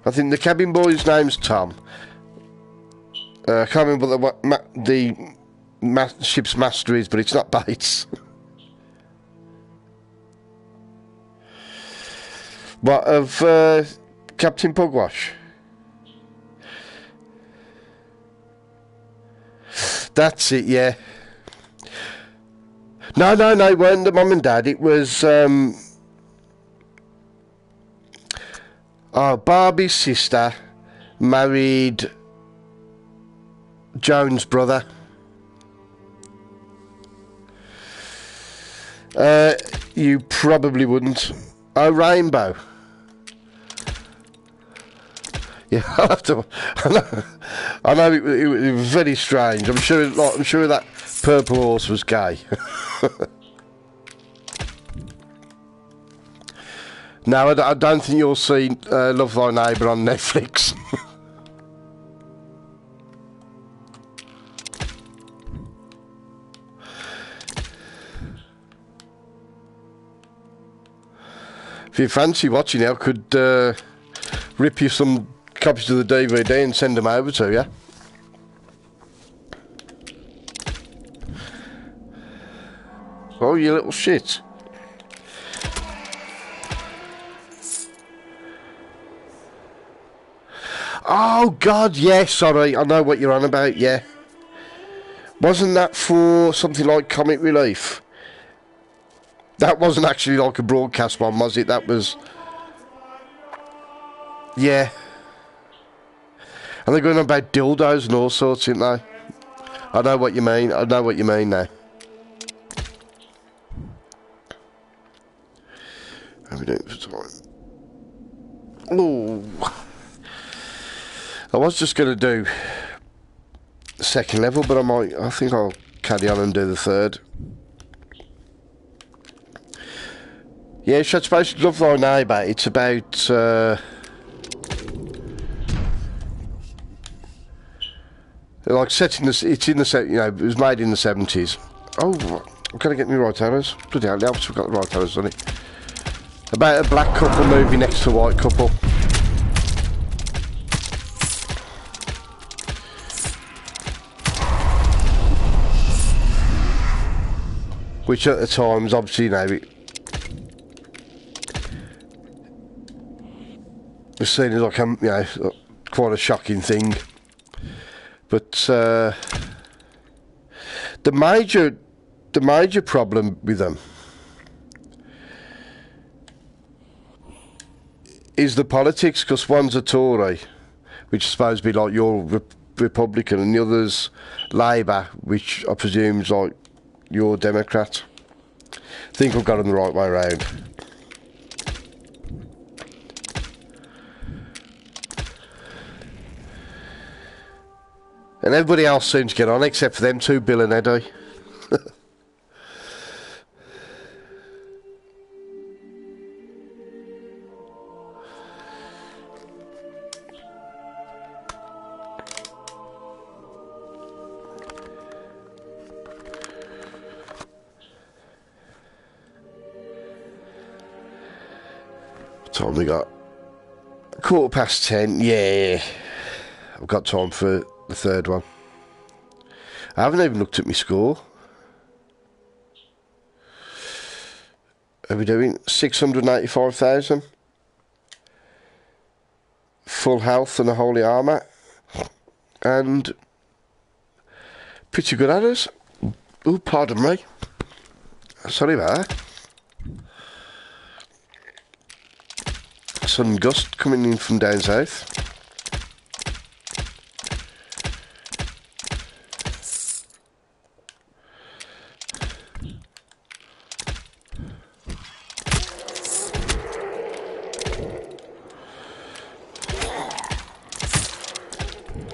I think the cabin boy's name's Tom. I can't remember what the ship's master is, but it's not Bates. What, of Captain Pugwash? That's it, yeah. No, it weren't the mum and dad. It was... Oh, Barbie's sister married Joan's brother. You probably wouldn't. Oh, Rainbow. Yeah, I'll have to. I know it was very strange. I'm sure that purple horse was gay. No, I don't think you'll see Love Thy Neighbour on Netflix. If you fancy watching it, I could rip you some copies of the DVD and send them over to you. Oh, you little shit. Oh, God, yeah, sorry. I know what you're on about, yeah. Wasn't that for something like Comic Relief? That wasn't actually like a broadcast one, was it? That was... Yeah. And they're going on about dildos and all sorts, aren't they? I know what you mean. I know what you mean now. How are we doing for time? Oh. I was just going to do the second level, but I think I'll carry on and do the third. Yeah, so it's basically Love Thy Neighbour. It's about like setting this. It's in the you know, it was made in the 70s. Oh, I've got to get my right arrows. Bloody hell, I've got the right arrows on it. About a black couple moving next to a white couple. Which at the time was obviously, you know, it was seen as like you know, quite a shocking thing. But the major problem with them is the politics, because one's a Tory, which is supposed to be like your Republican, and the other's Labour, which I presume is like your Democrat. I think I've got them the right way around. And everybody else seems to get on, except for them two, Bill and Eddie. What time we got? 10:15. Yeah, I've got time for the third one. I haven't even looked at my score. Are we doing 685,000? Full health and a holy armour. And pretty good at us. Oh, pardon me. Sorry about that. Sudden gust coming in from down south.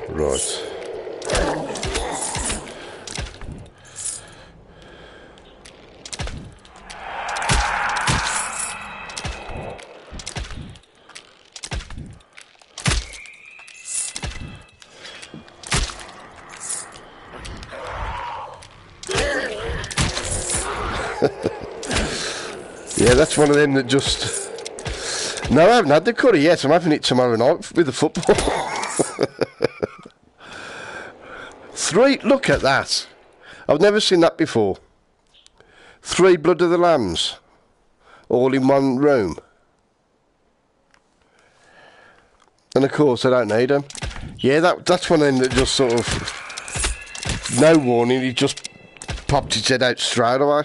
Right. Yeah, that's one of them that just... No, I haven't had the curry yet. I'm having it tomorrow night with the football. 3, look at that. I've never seen that before. 3 Blood of the Lambs. All in one room. And of course, I don't need them. Yeah, that's one of them that just sort of... No warning, he just popped its head out straight away.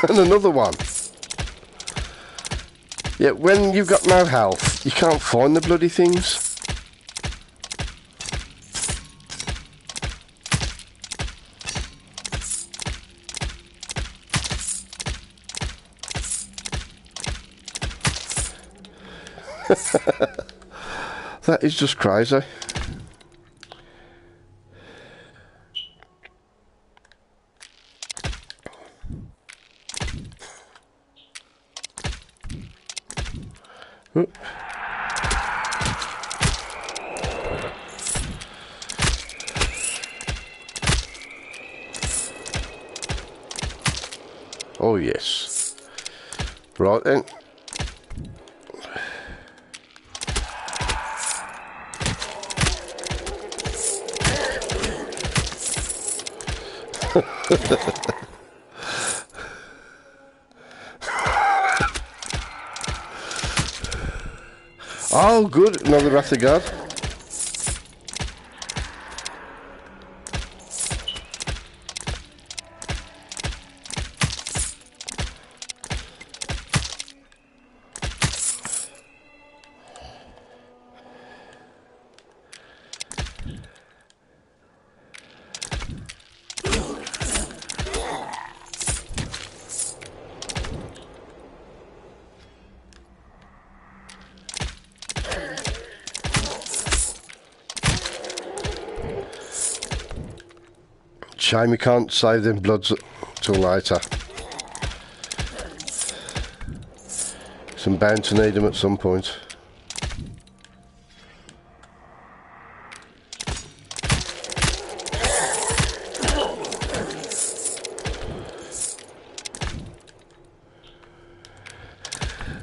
And another one. Yeah, when you've got no health, you can't find the bloody things. That is just crazy. Oh yes. Right then. Oh good, another Wrath of God. Shame we can't save them bloods till later. I'm bound to need them at some point.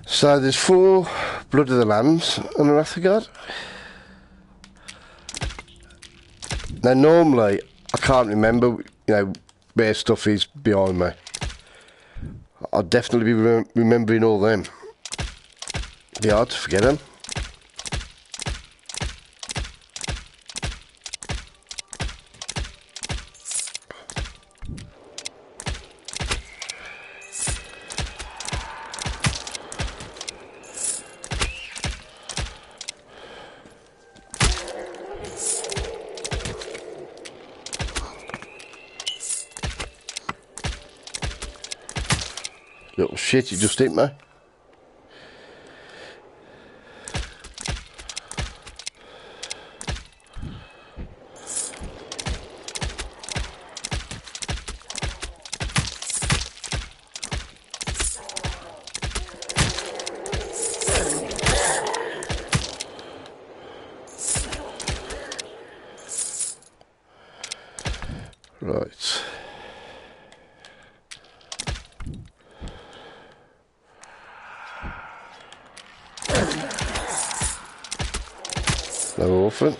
So there's 4 Blood of the Lambs and a Wrath of God. Now normally I can't remember, you know, where stuff is behind me. I'll definitely be remembering all them. It'd be hard to forget them. Little shit, you just hit me. Right. No orphan.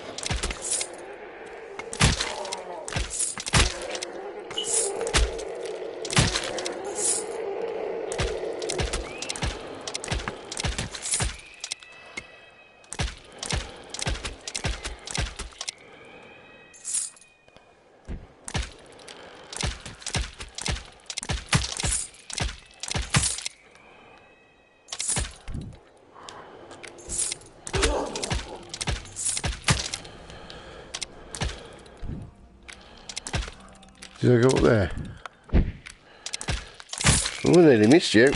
Did I go up there? Oh, I nearly missed you.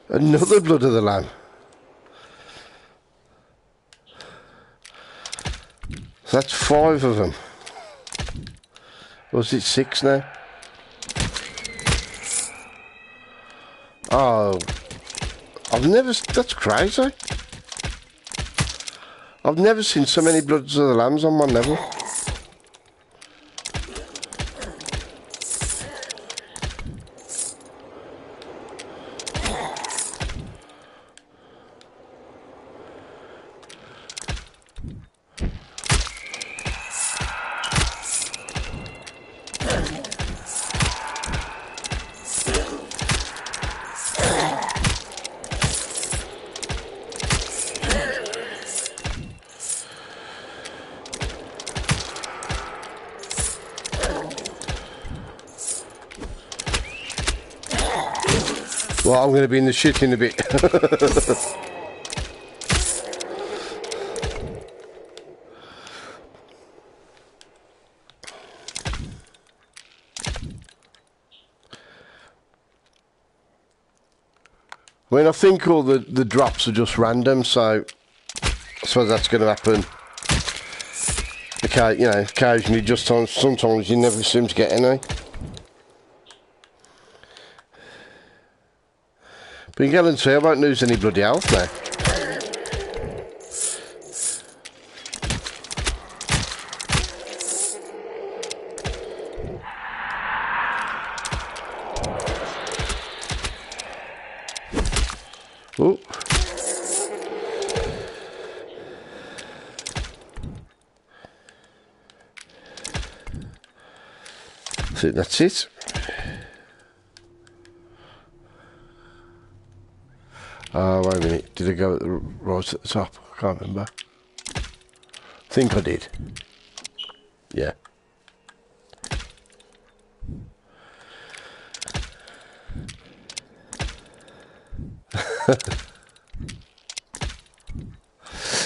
Another Blood of the Lamb. That's 5 of them. Was it 6 now? Oh, that's crazy. I've never seen so many Bloods of the Lambs on one level. Well, I'm going to be in the shit in a bit. I mean, I think all the drops are just random, so I suppose that's going to happen. Okay, you know, occasionally, just sometimes you never seem to get any. But you guarantee I won't lose any bloody health now. Oh. I think that's it. Oh, wait a minute. Did I go at the right at the top? I can't remember. I think I did. Yeah.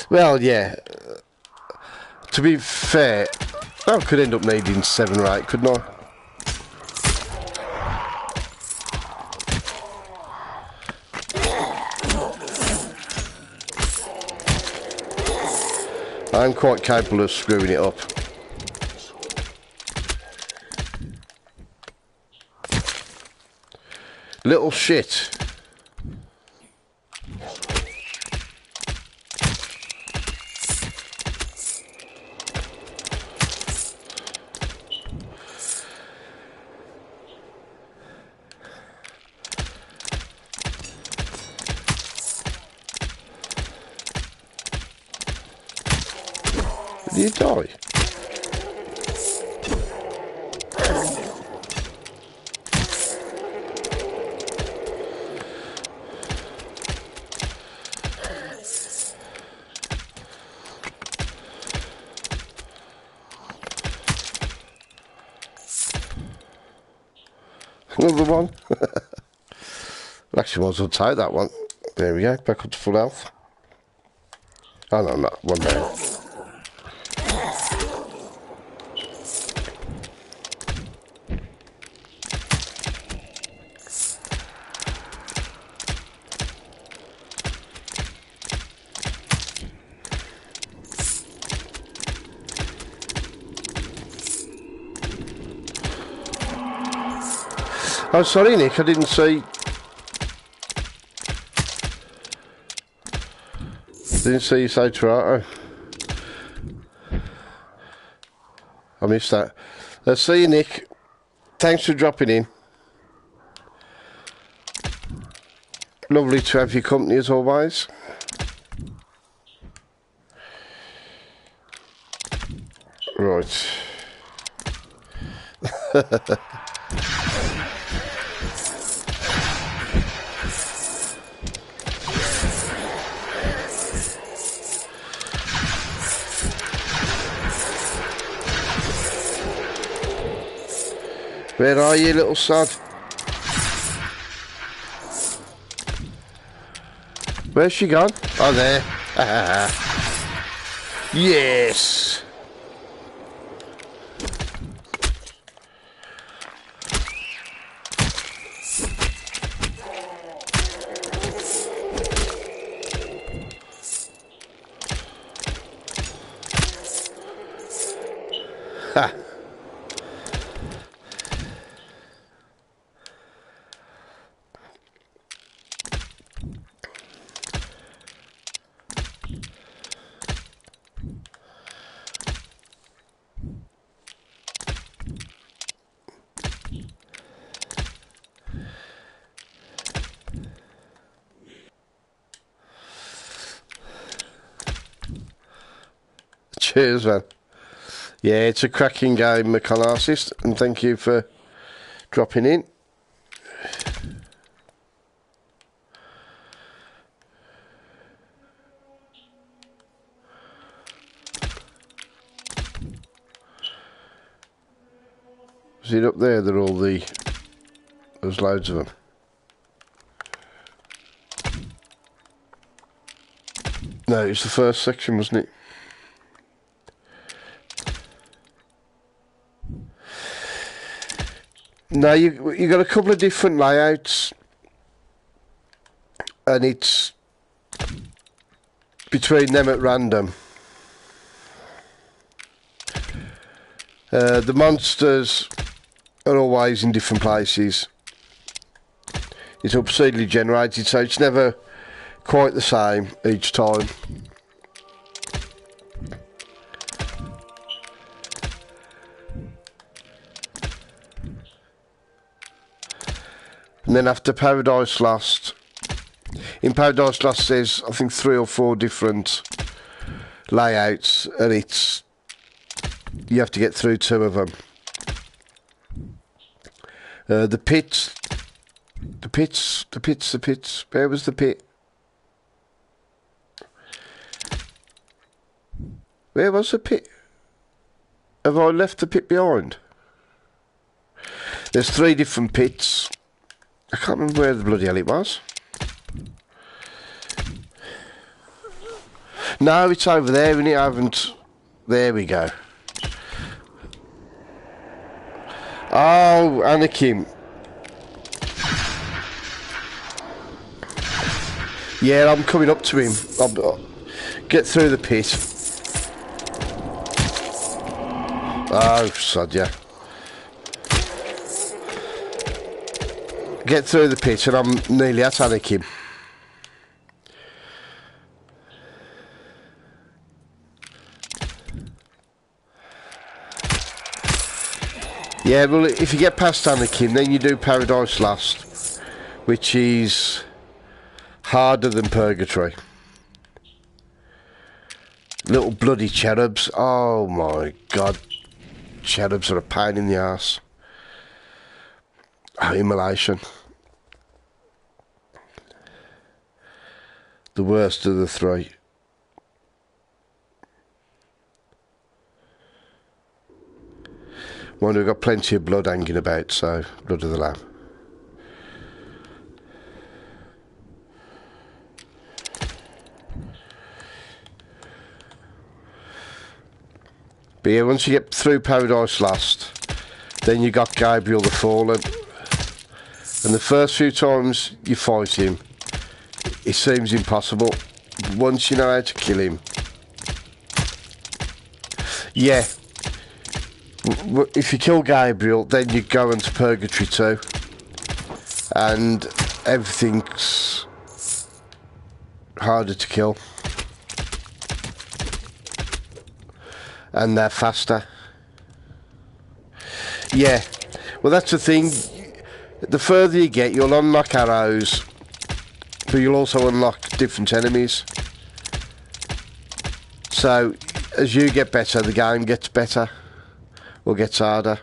Well, yeah. To be fair, I could end up needing 7 or 8, couldn't I? I'm quite capable of screwing it up. Little shit. Did you die? Another one. Actually, might as well take that one. There we go, back up to full health. Oh no, not one down. Oh, sorry, Nick, I didn't see. Didn't see you say Toronto. I missed that. See you, Nick. Thanks for dropping in. Lovely to have your company as always. Right. Where are you, little sod? Where's she gone? Oh, there. Yes. Ha. Cheers, man. Yeah, it's a cracking game, McConarcist, and thank you for dropping in. Is it up there that all the... There's loads of them. No, it was the first section, wasn't it? No, you got a couple of different layouts, and it's between them at random. The monsters are always in different places. It's procedurally generated, so it's never quite the same each time. And then after Paradise Lost, in Paradise Lost there's I think 3 or 4 different layouts, and you have to get through 2 of them. The pits. Where was the pit? Where was the pit? Have I left the pit behind? There's 3 different pits. I can't remember where the bloody hell it was. No, it's over there, and I haven't. There we go. Oh, Anakin. Yeah, I'm coming up to him. I'll get through the pit. Oh, sod ya. Get through the pit and I'm nearly at Anakin. Yeah, well, if you get past Anakin, then you do Paradise Lost, which is harder than Purgatory. Little bloody cherubs. Oh my god. Cherubs are a pain in the arse. Oh, immolation. The worst of the 3. Well, we've got plenty of blood hanging about, so blood of the lamb. But yeah, once you get through Paradise Lost, then you got Gabriel the Fallen. And the first few times you fight him, it seems impossible. Once you know how to kill him. Yeah. If you kill Gabriel, then you go into Purgatory II. And everything's harder to kill. And they're faster. Yeah. Well, that's the thing. The further you get, you'll unlock arrows, but you'll also unlock different enemies. So, as you get better, the game gets better, or gets harder.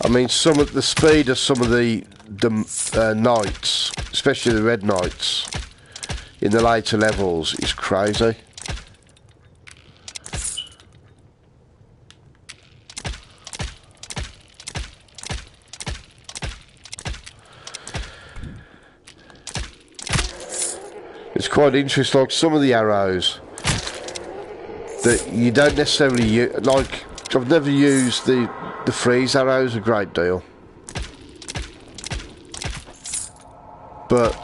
I mean, some of the speed of some of the knights, especially the red knights, in the later levels, is crazy. It's quite interesting, like some of the arrows that you don't necessarily use, like I've never used the freeze arrows a great deal, but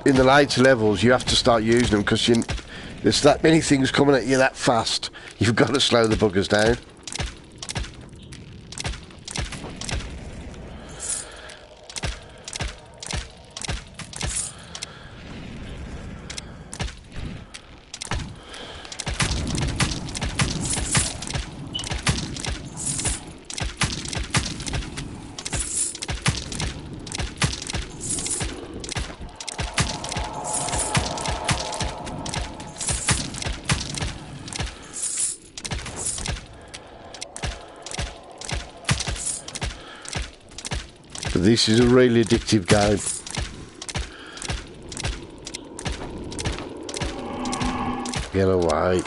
in the later levels you have to start using them because there's that many things coming at you that fast, you've got to slow the buggers down. But this is a really addictive game. Get away.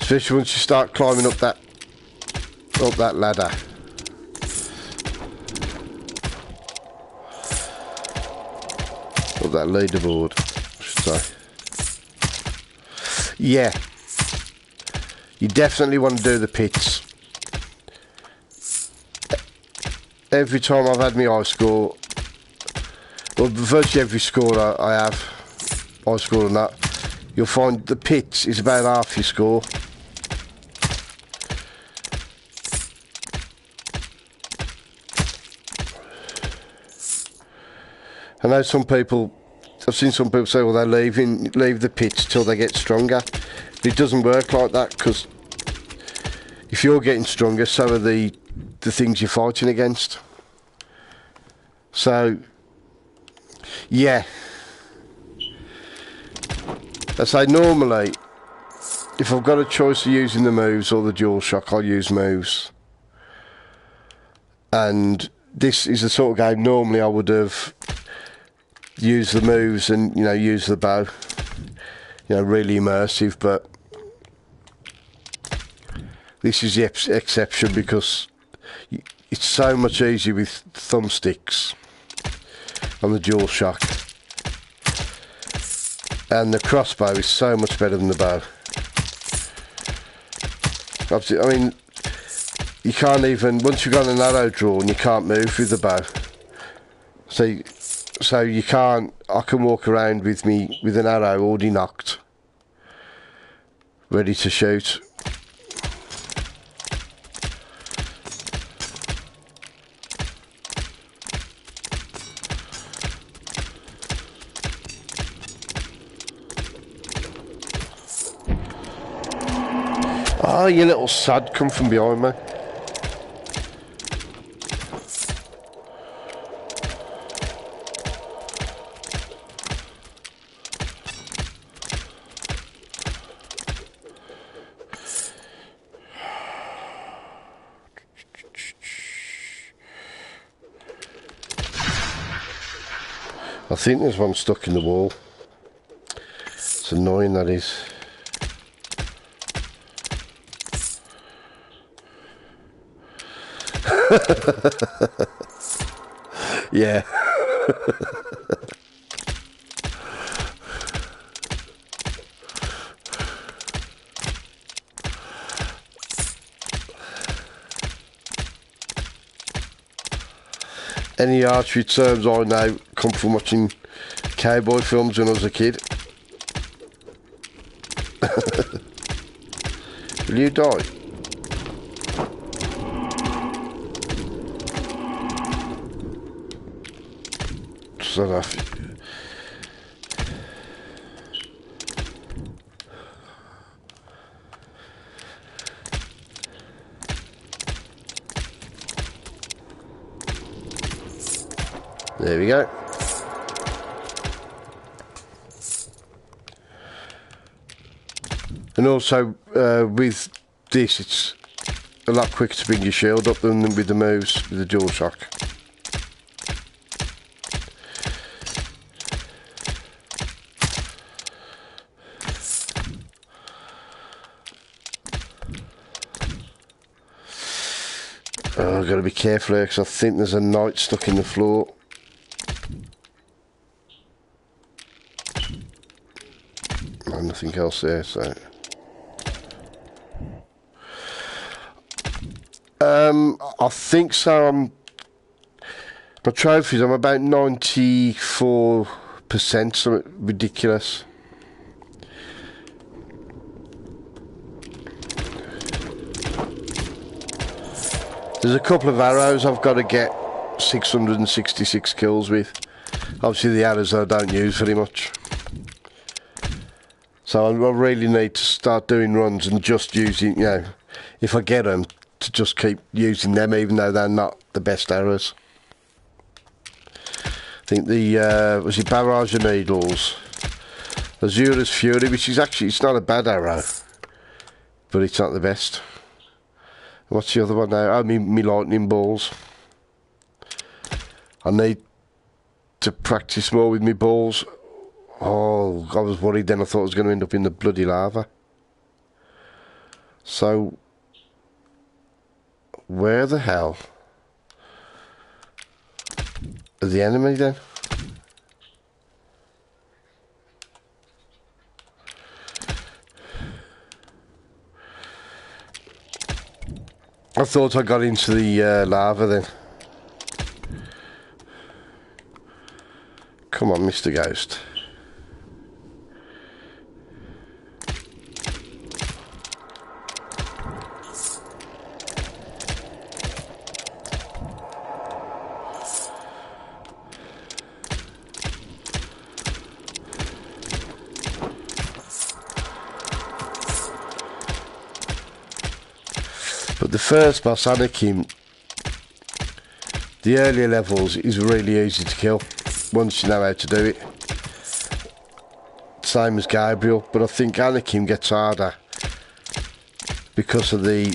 Especially once you start climbing up that up that ladder. Up that leaderboard, I should say. Yeah. You definitely want to do the pits. Every time I've had my high score, well, virtually every score I have, high score and that, you'll find the pits is about half your score. I know some people, I've seen some people say, well, they leave the pits till they get stronger. But it doesn't work like that, because if you're getting stronger, so are the things you're fighting against. So, yeah. I say normally, if I've got a choice of using the moves or the DualShock, I'll use moves. And this is the sort of game normally I would have used the moves and, you know, use the bow. You know, really immersive, but this is the exception because it's so much easier with thumbsticks on the DualShock, and the crossbow is so much better than the bow. Obviously, I mean, you can't even, once you've got an arrow drawn, you can't move with the bow. So you can't, I can walk around with an arrow already knocked, ready to shoot. Oh, you little sod, come from behind me. I think there's one stuck in the wall. It's annoying, that is. Yeah. Any archery terms I know come from watching cowboy films when I was a kid. Will you die? So enough. There we go. And also with this, it's a lot quicker to bring your shield up than with the moves with the DualShock. Oh, I've got to be careful here because I think there's a knight stuck in the floor. And nothing else there, so... I think so. My trophies, I'm about 94%, something ridiculous. There's a couple of arrows I've got to get 666 kills with. Obviously the arrows I don't use very much. So I really need to start doing runs and just using, you know, if I get them, to just keep using them even though they're not the best arrows. I think the, was it Barrage of Needles? Azura's Fury, which is actually, it's not a bad arrow, but it's not the best. What's the other one now? Oh, me lightning balls. I need to practice more with me balls. Oh, I was worried then. I thought I was going to end up in the bloody lava. So, Where the hell are the enemy then? I thought I got into the lava then. Come on, Mr. Ghost. But the first boss, Anakim, the earlier levels is really easy to kill once you know how to do it. Same as Gabriel, but I think Anakim gets harder because of the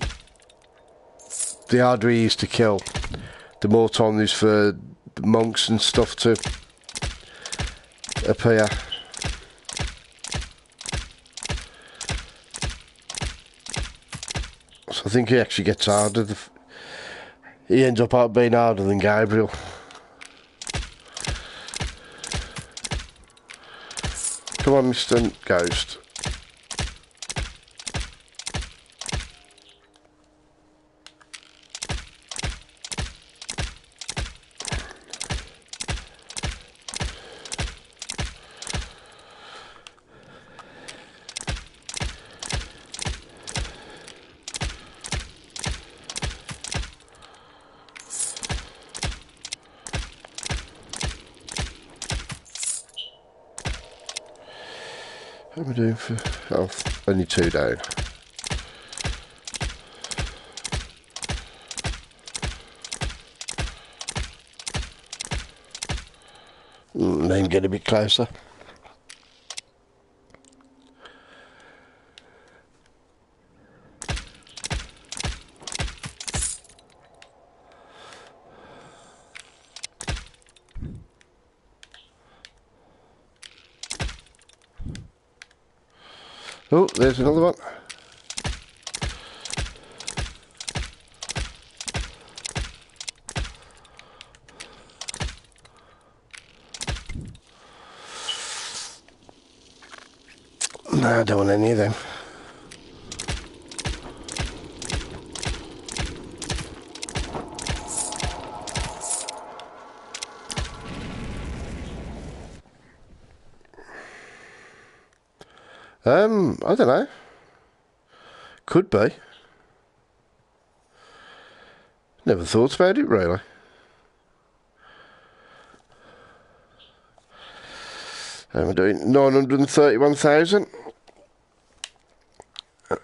harder he is to kill, the more time there's for the monks and stuff to appear. So I think he actually gets harder. He ends up being harder than Gabriel. Come on, Mr. Ghost. What am I doing for... oh, only 2 down. Then get a bit closer. Oh, there's another one. No, I don't want any of them. I don't know. Could be. Never thought about it, really. How am I doing? 931,000.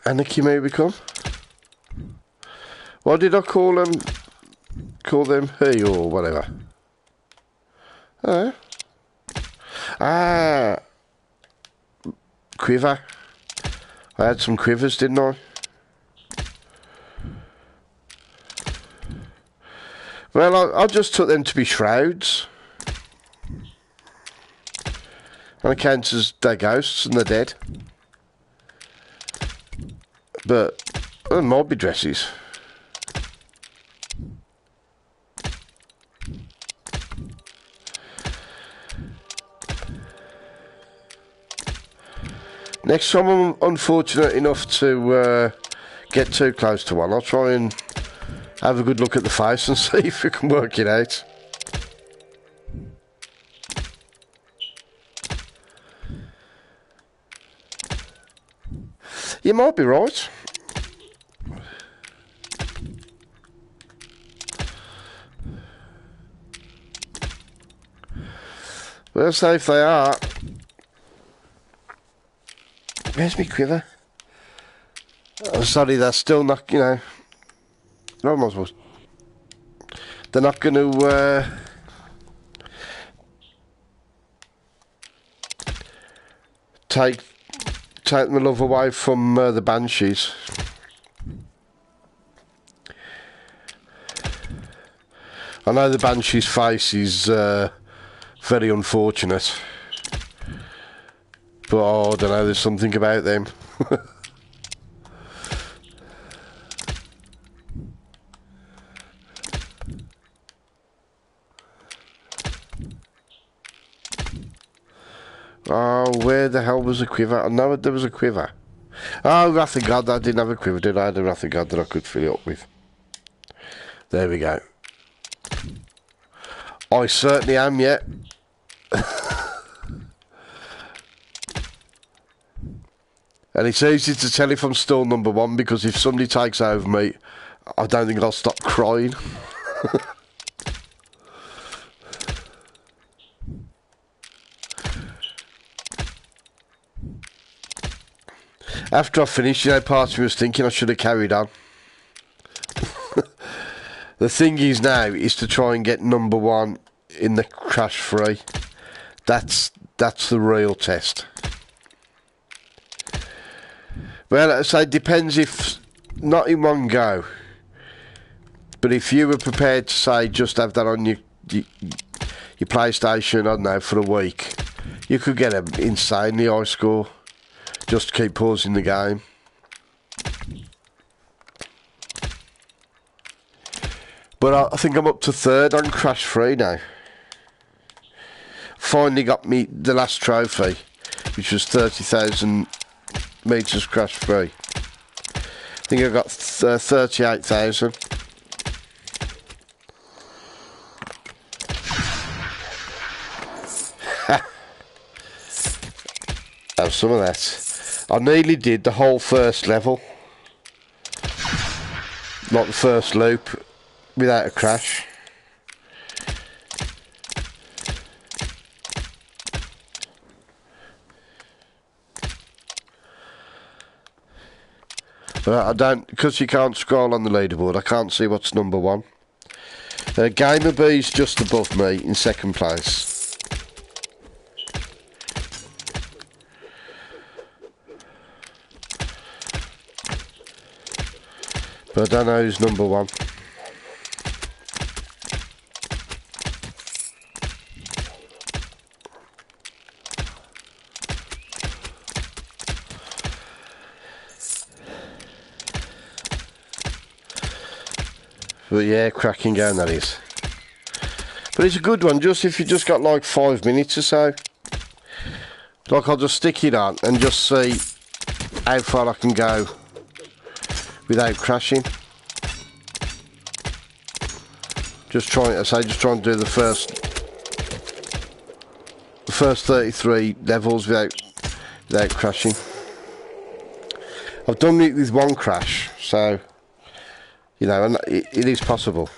Anarchy may become. What did I call them? Call them he or whatever. Oh. Ah. Quiver. I had some quivers, didn't I? Well, I just took them to be shrouds. On account as they're ghosts and they're dead. But they might be dresses. Next time I'm unfortunate enough to get too close to one, I'll try and have a good look at the face and see if we can work it out. You might be right. Well, say if they are. Where's me quiver? Oh, sorry, they're still not, you know. No, I'm supposed. They're not going to take my love away from the banshees. I know the banshee's face is very unfortunate, but oh, I don't know. There's something about them. Oh, where the hell was the quiver? I know there was a quiver. Oh, Wrath of God, I didn't have a quiver, did I? I had a Wrath of God that I could fill it up with. There we go. I certainly am, yeah. And it's easy to tell if I'm still number one, because if somebody takes over me, I don't think I'll stop crying. After I finished, you know, part of me was thinking I should have carried on. The thing is now is to try and get number one in the crash free. That's the real test. Well, so it depends if not in one go, but if you were prepared to say just have that on your PlayStation, I don't know, for a week, you could get an insanely high score. Just keep pausing the game. But I think I'm up to third on Crash Free now. Finally got me the last trophy, which was 30,000 metres Crash Free. I think I got 38,000. Have some of that. I nearly did the whole first level, like the first loop, without a crash. But I don't, because you can't scroll on the leaderboard, I can't see what's number one. Gamer B's just above me in second place. But I don't know who's number one. But yeah, cracking game that is. But it's a good one, just if you just got like 5 minutes or so. Like, I'll just stick it on and just see how far I can go without crashing. Just trying to do the first 33 levels without crashing. I've done it with one crash, so you know, it is possible.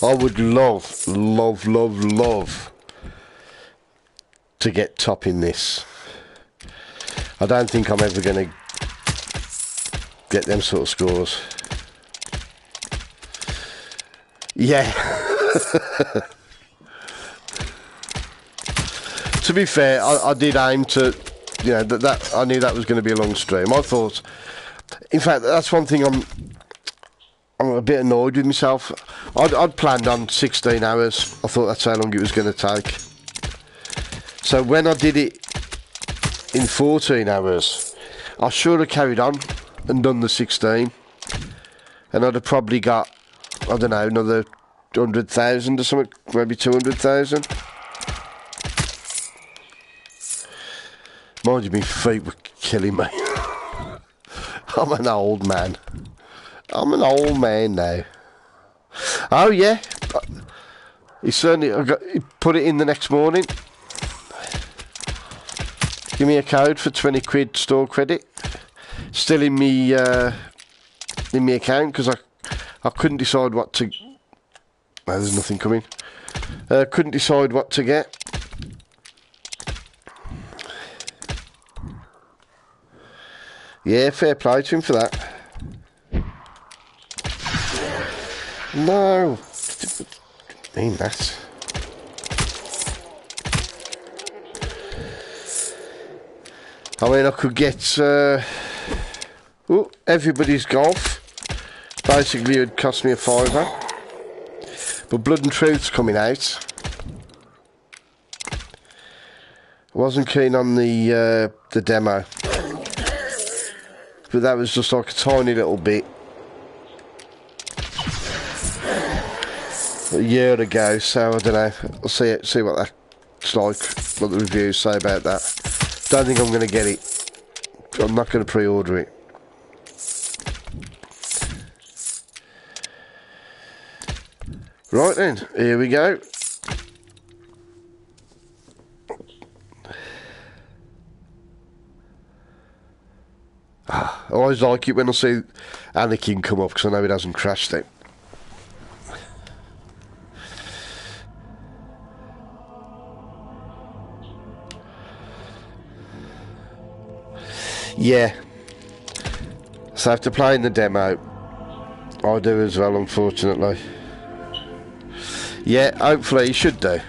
I would love to get top in this. I don't think I'm ever going to get them sort of scores. Yeah. To be fair, I did aim to, you know, that I knew that was going to be a long stream. I thought, in fact, that's one thing I'm a bit annoyed with myself. I'd planned on 16 hours. I thought that's how long it was going to take. So when I did it in 14 hours, I should have carried on and done the 16. And I'd have probably got, I don't know, another 100,000 or something, maybe 200,000. Mind you, my feet were killing me. I'm an old man. I'm an old man now. Oh yeah, he put it in the next morning. Give me a code for 20 quid store credit. Still in me account, because I couldn't decide what to. No, there's nothing coming. Couldn't decide what to get. Yeah, fair play to him for that. No, I mean that. I mean, I could get everybody's golf. Basically, it would cost me a fiver. But Blood and Truth's coming out. I wasn't keen on the demo, but that was just like a tiny little bit. a year ago, so I don't know. I'll see what that's like, what the reviews say about that. Don't think I'm going to get it. I'm not going to pre-order it. Right then, here we go. I always like it when I see Anakin come up because I know it hasn't crashed it. Yeah. So after playing the demo, I do as well, unfortunately. Yeah, hopefully you should do.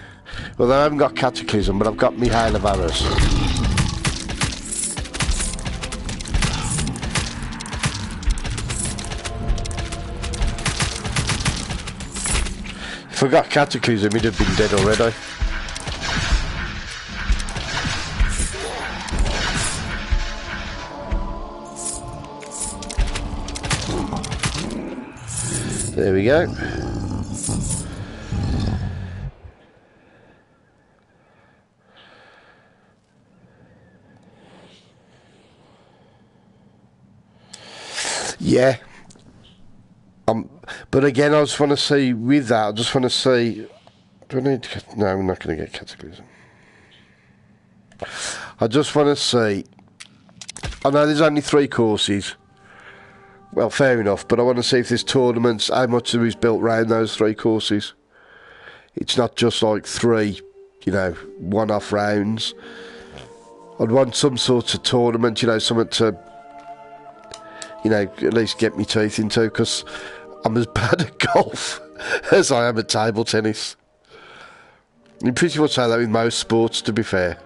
Well, I haven't got Cataclysm, but I've got my Hail of Arrows. If I got Cataclysm, he'd have been dead already. There we go. Yeah. But again, I just want to see, with that, I just want to see... Do I need to... No, I'm not going to get Cataclysm. I just want to see... I know there's only 3 courses. Well, fair enough, but I want to see if there's tournaments, how much there is built around those 3 courses. It's not just like 3, you know, one-off rounds. I'd want some sort of tournament, you know, something to, you know, at least get me teeth into, because I'm as bad at golf as I am at table tennis. You pretty much say that with most sports, to be fair.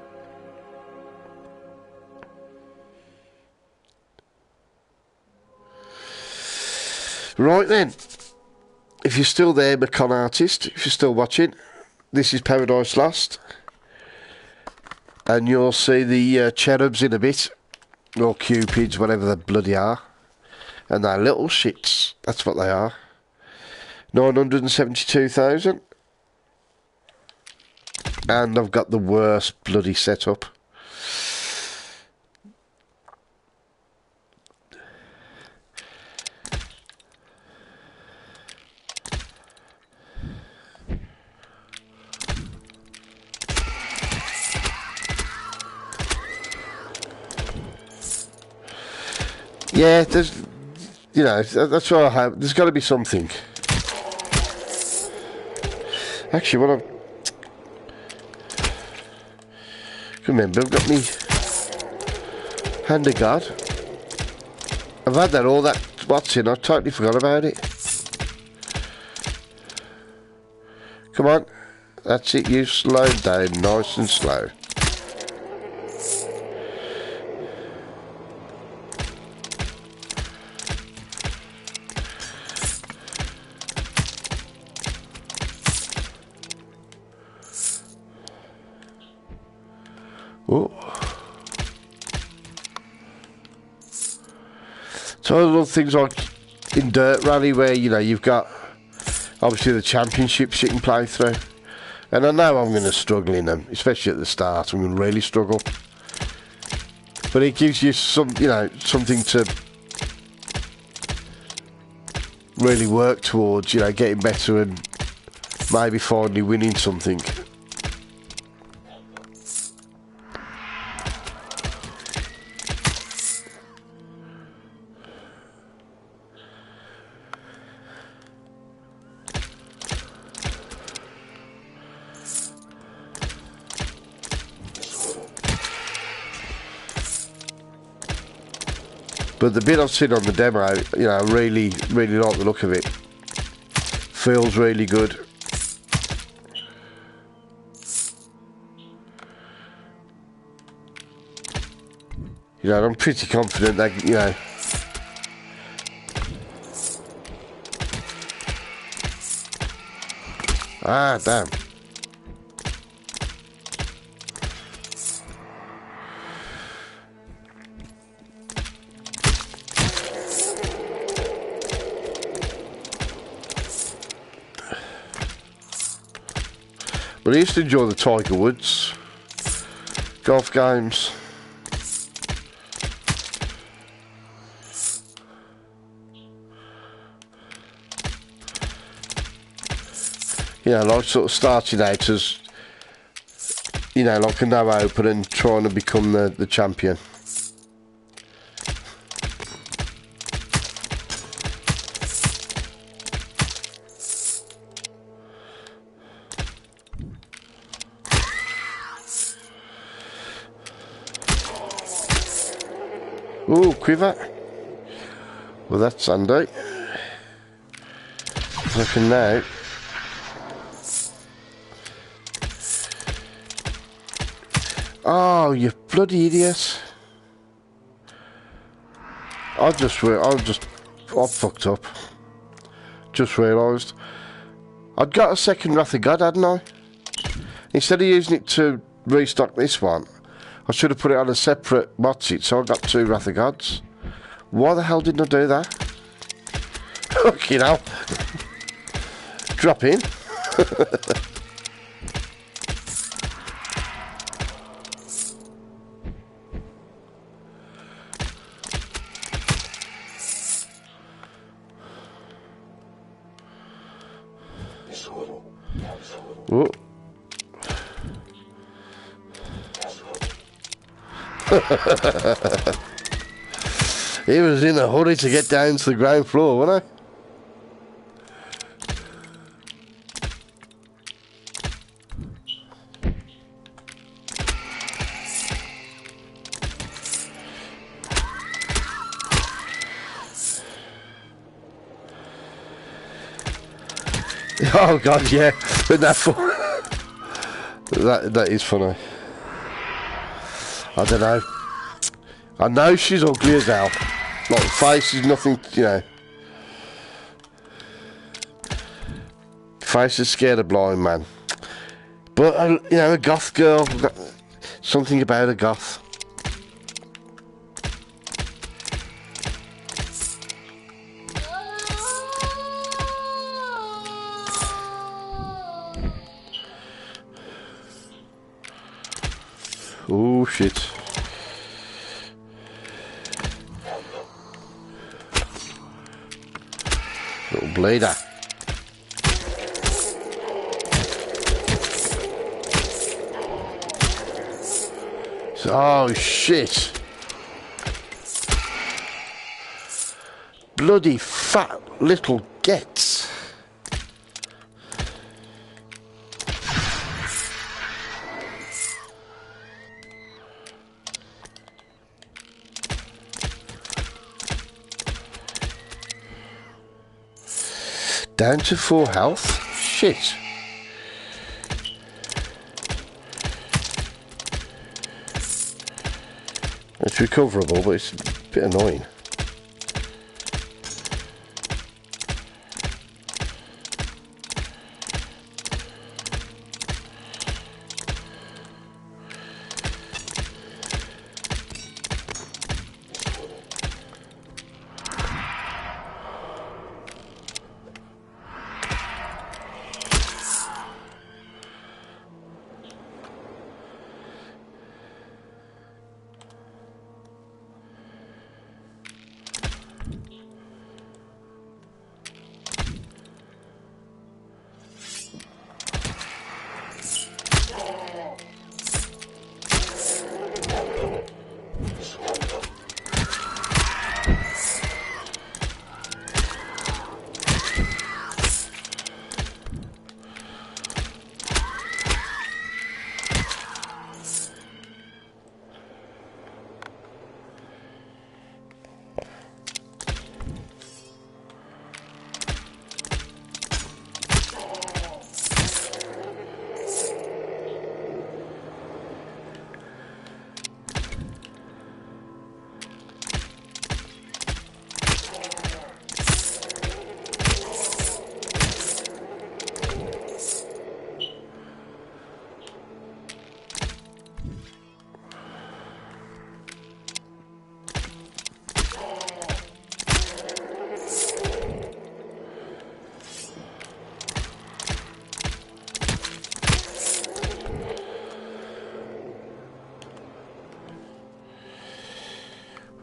Right then, if you're still there, my con artist, if you're still watching, this is Paradise Lost, and you'll see the cherubs in a bit, or cupids, whatever they bloody are, and they're little shits, that's what they are. 972,000, and I've got the worst bloody setup. Yeah, there's, you know, that's what I have. There's got to be something. Actually, what remember, I've got me Hand of God. I've had that, all that, what's in, I totally forgot about it. Come on. That's it, you slow down, nice and slow. Oh. So little things like in Dirt Rally where, you know, you've got obviously the championships you can play through. And I know I'm going to struggle in them, especially at the start. I'm going to really struggle. But it gives you some, you know, something to really work towards, you know, getting better and maybe finally winning something. But the bit I've seen on the demo, you know, I really like the look of it. Feels really good. You know, I'm pretty confident that, you know, ah, damn. But I used to enjoy the Tiger Woods golf games. You know, like sort of starting out as, you know, like a no open and trying to become the champion. Ooh, quiver. Well, that's handy. Looking now. Oh, you bloody idiot. I fucked up. Just realised. I'd got a second Wrath of God, hadn't I? Instead of using it to restock this one, I should have put it on a separate Motsit, so I got 2 Wrath of Gods. Why the hell didn't I do that? Fucking hell. Drop in. Oh. He was in a hurry to get down to the ground floor, wasn't he? Oh god, yeah. But that is funny. I don't know. I know she's ugly as hell. Like, the face is nothing, you know. Face is scared of blind man. But, you know, a goth girl, something about a goth. Oh shit. Little blader. Oh shit. Bloody fat little gets. Down to 4 health? Shit. It's recoverable, but it's a bit annoying.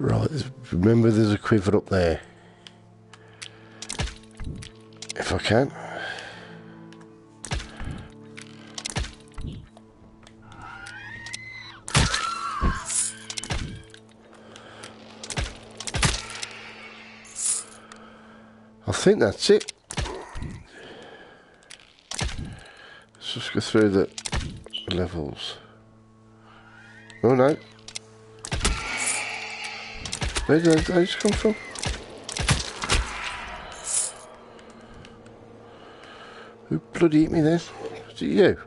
Right, remember there's a quiver up there. If I can. I think that's it. Let's just go through the levels. Oh no. Where did those come from? Who bloody hit me then? Was it you?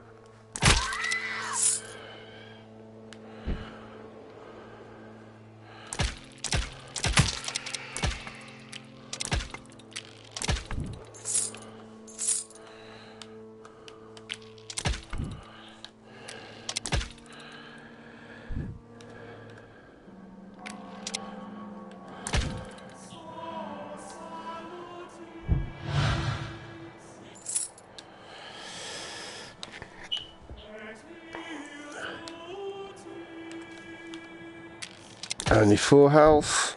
Only 4 health.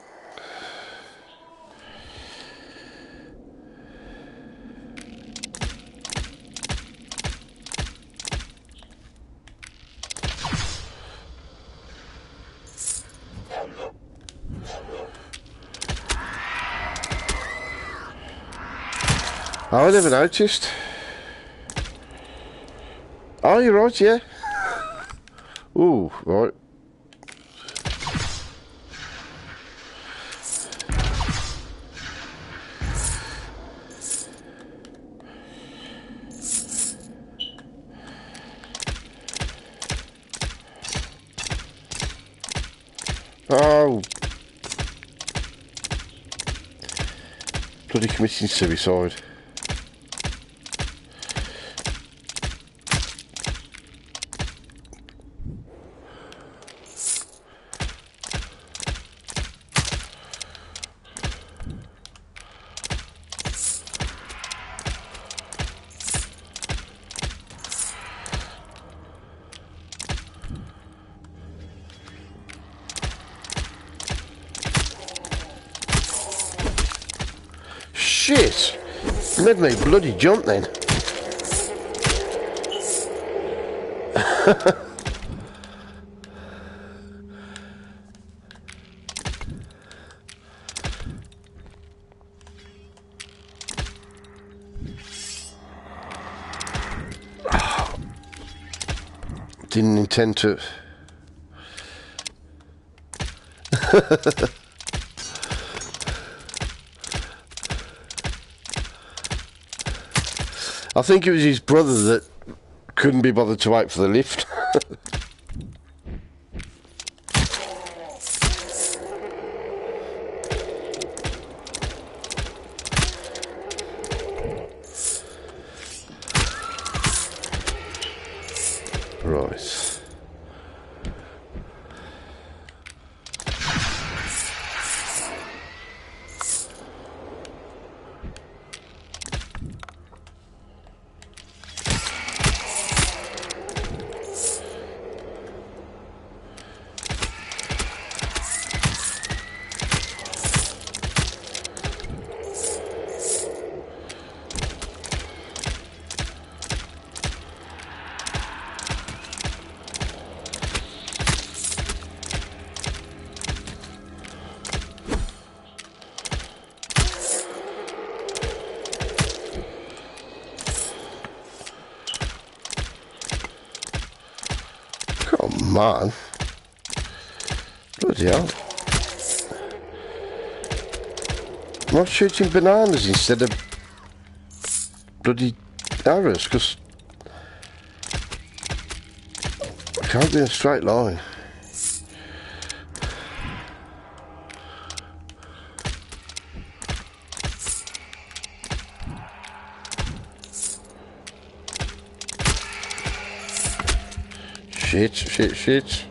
Oh, I never noticed. Oh, you're right, yeah. Ooh, right. Oh. Bloody committing suicide. Shit! Made me bloody jump then. Didn't intend to. I think it was his brother that couldn't be bothered to wait for the lift. Right. Come on. Bloody hell. I'm not shooting bananas instead of bloody arrows, because I can't be in a straight line. Shit.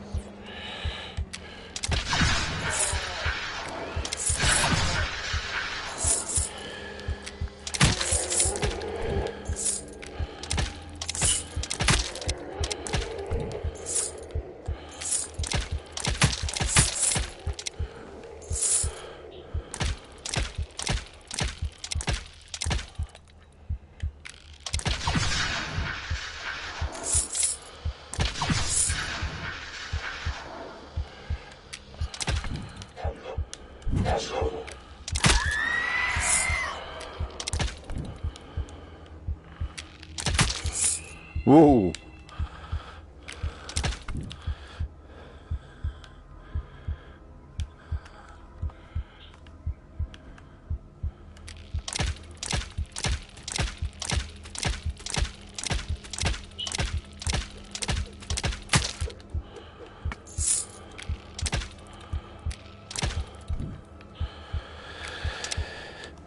Whoa.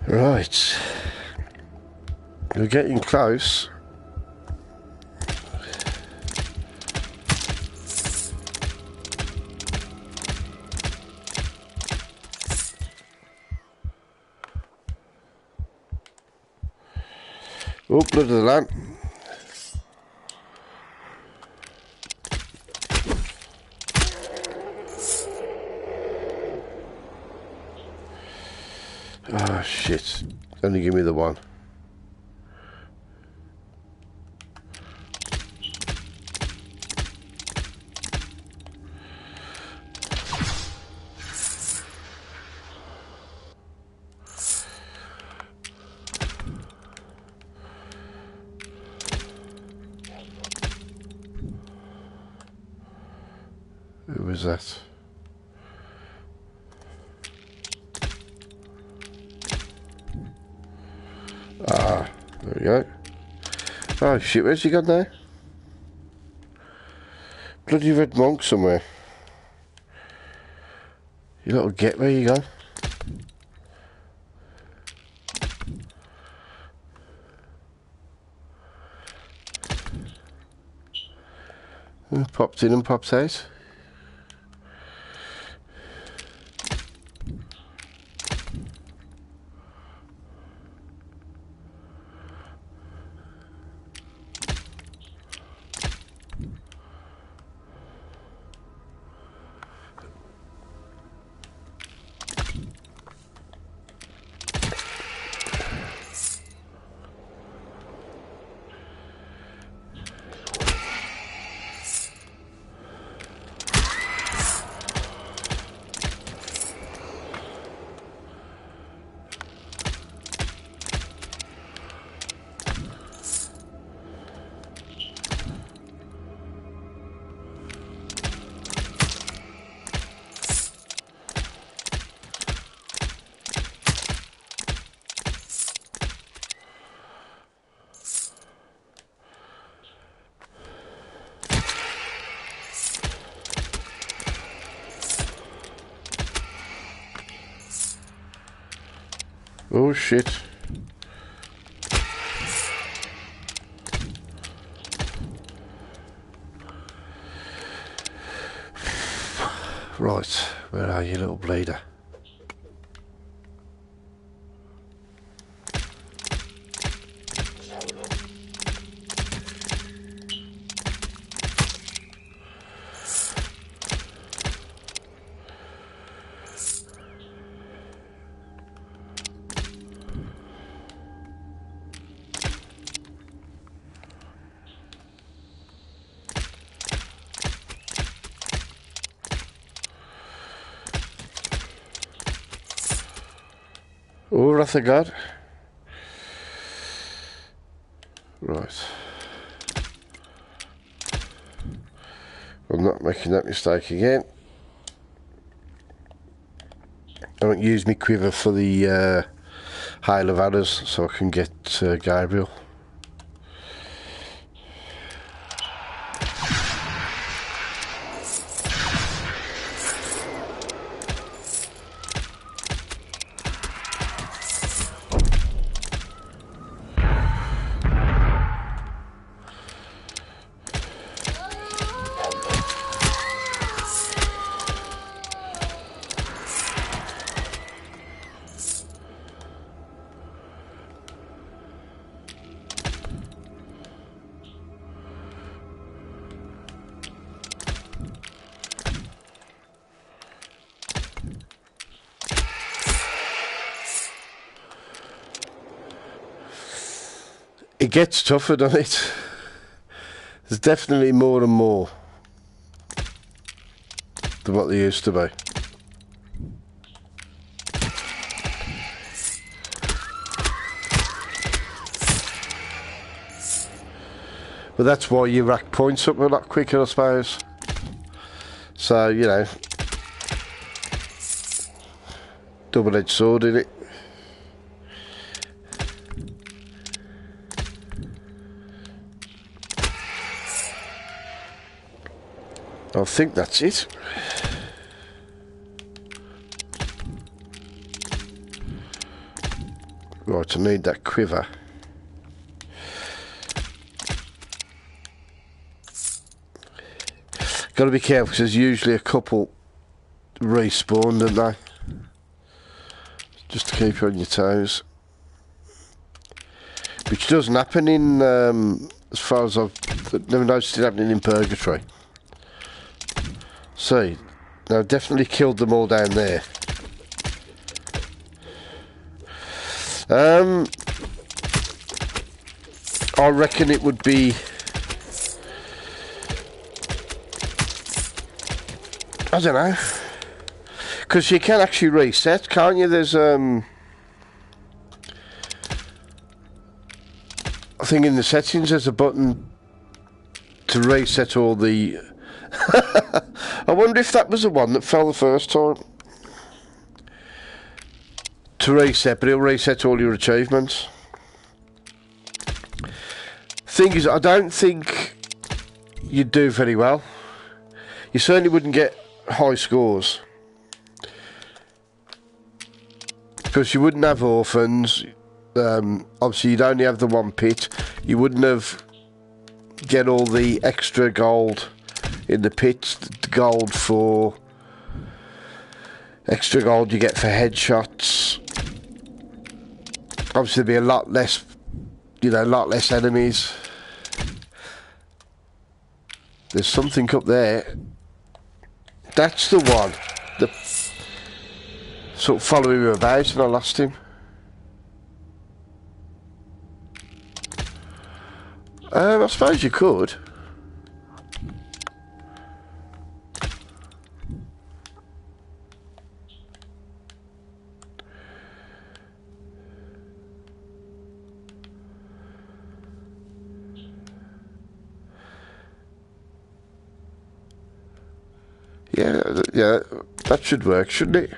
Right. We're getting close. Oh, blood of the lamp. Ah, shit. Only give me the one. Who was that? Ah, there we go. Oh shit, where's he gone now? Bloody red monk somewhere. You little get where you gone? Popped in and popped out. Oh shit. Right, where are you, little blader? Oh, wrath of God. Right. I'm not making that mistake again. I won't use my quiver for the Hail of Arrows so I can get Gabriel. It gets tougher, doesn't it? There's definitely more and more than what there used to be. But that's why you rack points up a lot quicker, I suppose. So, you know, double-edged sword in it. I think that's it. Right, I need that quiver. Got to be careful because there's usually a couple respawn, don't they? Just to keep you on your toes. Which doesn't happen in, as far as I've never noticed it happening in Purgatory. See, now I've definitely killed them all down there. I reckon it would be, I don't know, because you can actually reset, can't you? There's I think in the settings there's a button to reset all the I wonder if that was the one that fell the first time. To reset, but it'll reset all your achievements. Thing is, I don't think you'd do very well. You certainly wouldn't get high scores. Because you wouldn't have orphans. Obviously, you'd only have the one pit. You wouldn't have get all the extra gold in the pits. The gold for... extra gold you get for headshots. Obviously, there'd be a lot less, you know, a lot less enemies. There's something up there. That's the one that sort of following me about and I lost him. I suppose you could. Yeah, that should work, shouldn't it?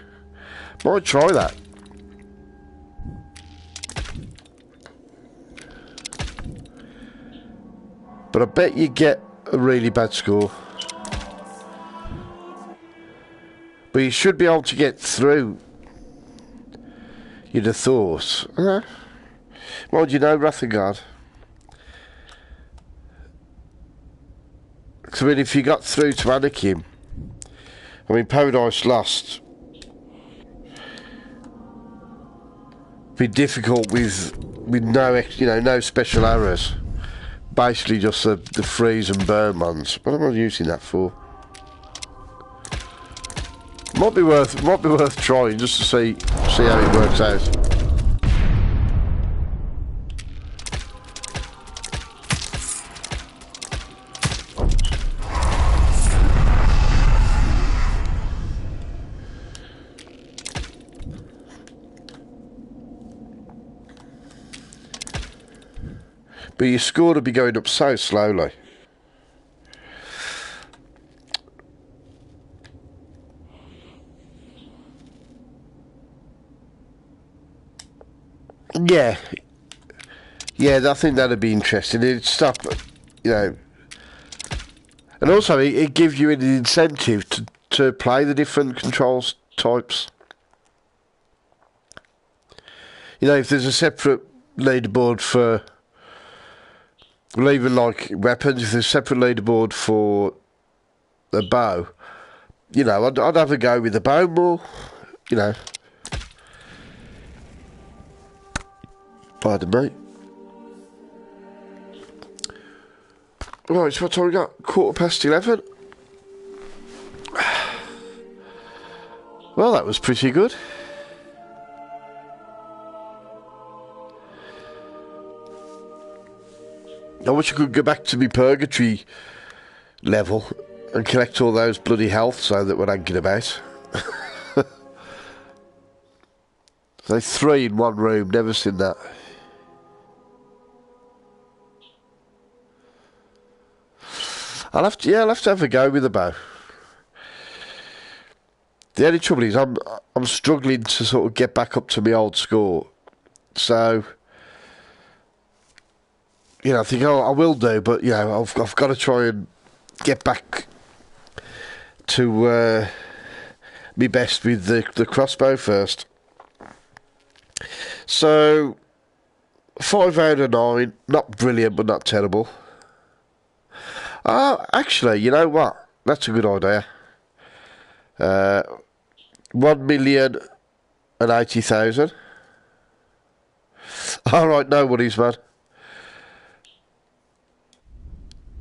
Might try that. But I bet you get a really bad score. But you should be able to get through. You'd have thought. Well, do you know, Wrath of God? Because I mean, if you got through to Anakim, I mean, Paradise Lost be difficult with no, you know, no special arrows. Basically, just the freeze and burn ones. What am I using that for? Might be worth trying just to see how it works out. But your score will be going up so slowly. Yeah. Yeah, I think that'd be interesting. It'd stop, you know. And also, it gives you an incentive to play the different controls types. You know, if there's a separate leaderboard for... Well, even like weapons, if there's a separate leaderboard for the bow, you know, I'd have a go with the bow more, you know. Pardon me. Right, so what time we got? 11:15. Well, that was pretty good. I wish I could go back to my Purgatory level and collect all those bloody health so that when I get about. So 3 in one room, never seen that. I'll have to have a go with the bow. The only trouble is I'm struggling to sort of get back up to my old score. So, you know, I think I will do, but, you know, I've got to try and get back to my best with the crossbow first. So, 5 out of 9, not brilliant, but not terrible. Oh, actually, you know what? That's a good idea. 1,080,000. All right, no worries, man.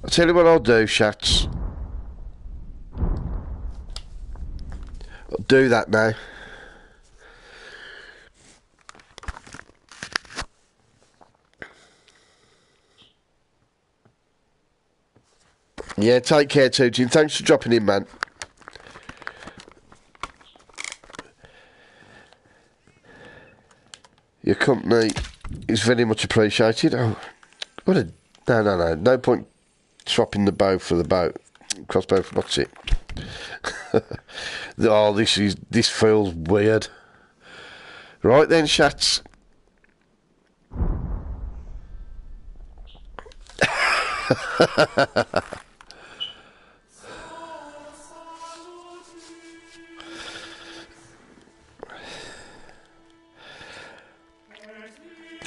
I'll tell you what I'll do, Shats. I'll do that now. Yeah, take care, Tootin. Thanks for dropping in, man. Your company is very much appreciated. Oh, what a... No. No point swapping the bow for the bow. Crossbow for what's it? Oh, this feels weird. Right then, Shats.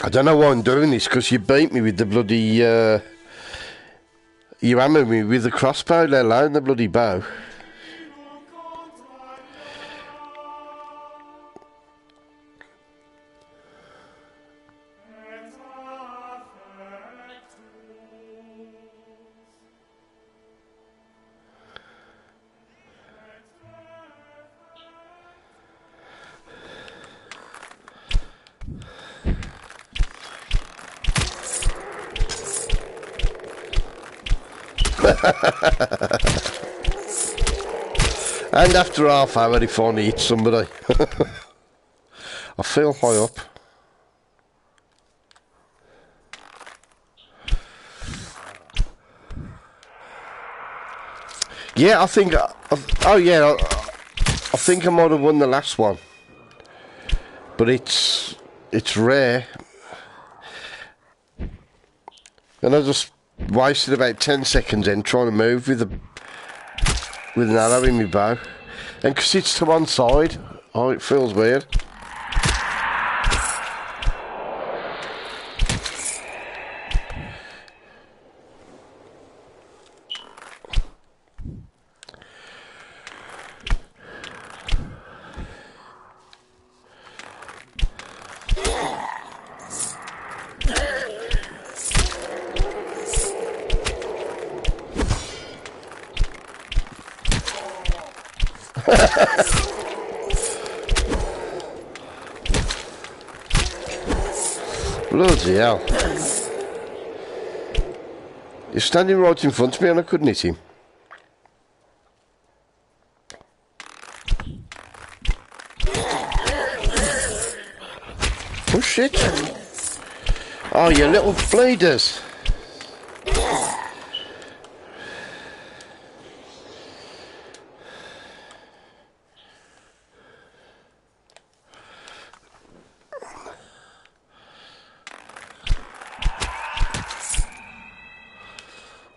I don't know why I'm doing this, because you beat me with the bloody... you hammered me with the crossbow, let alone the bloody bow. And after half hour he finally hits somebody. I feel high up. Yeah, I think... oh yeah, I think I might have won the last one. But it's rare. And I just wasted about 10 seconds then trying to move with an arrow in my bow. And because it's to one side, oh, it feels weird. Bloody hell. He's standing right in front of me and I couldn't hit him. Oh shit. Oh, you little bleeders.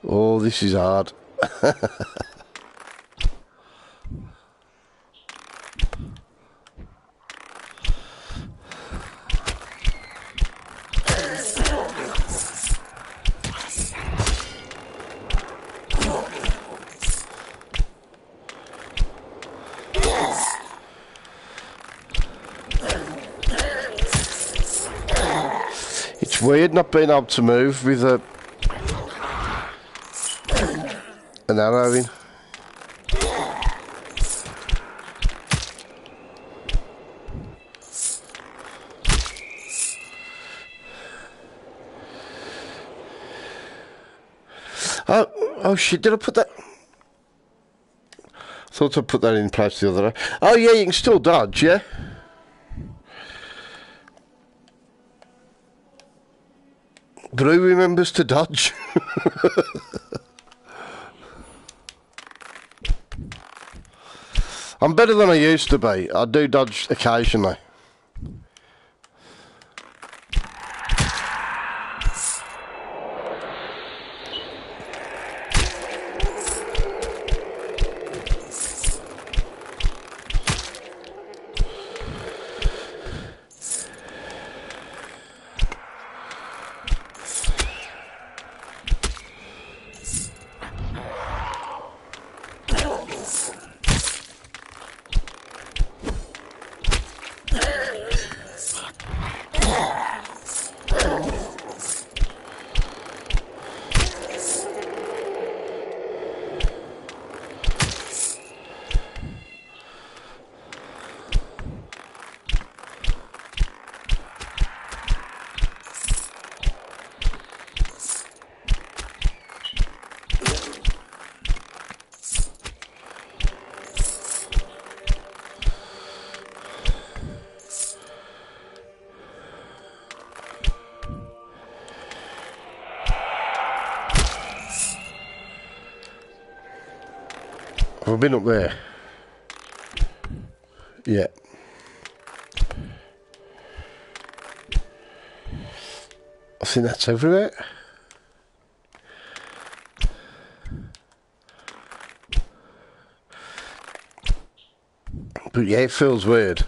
Oh, this is hard. It's weird not being able to move with an arrow in. Oh shit, did I put that? Thought I put that in place the other day. Oh yeah, you can still dodge, yeah? But who remembers to dodge? I'm better than I used to be. I do dodge occasionally. I've been up there. Yeah. I think that's everywhere. But yeah, it feels weird.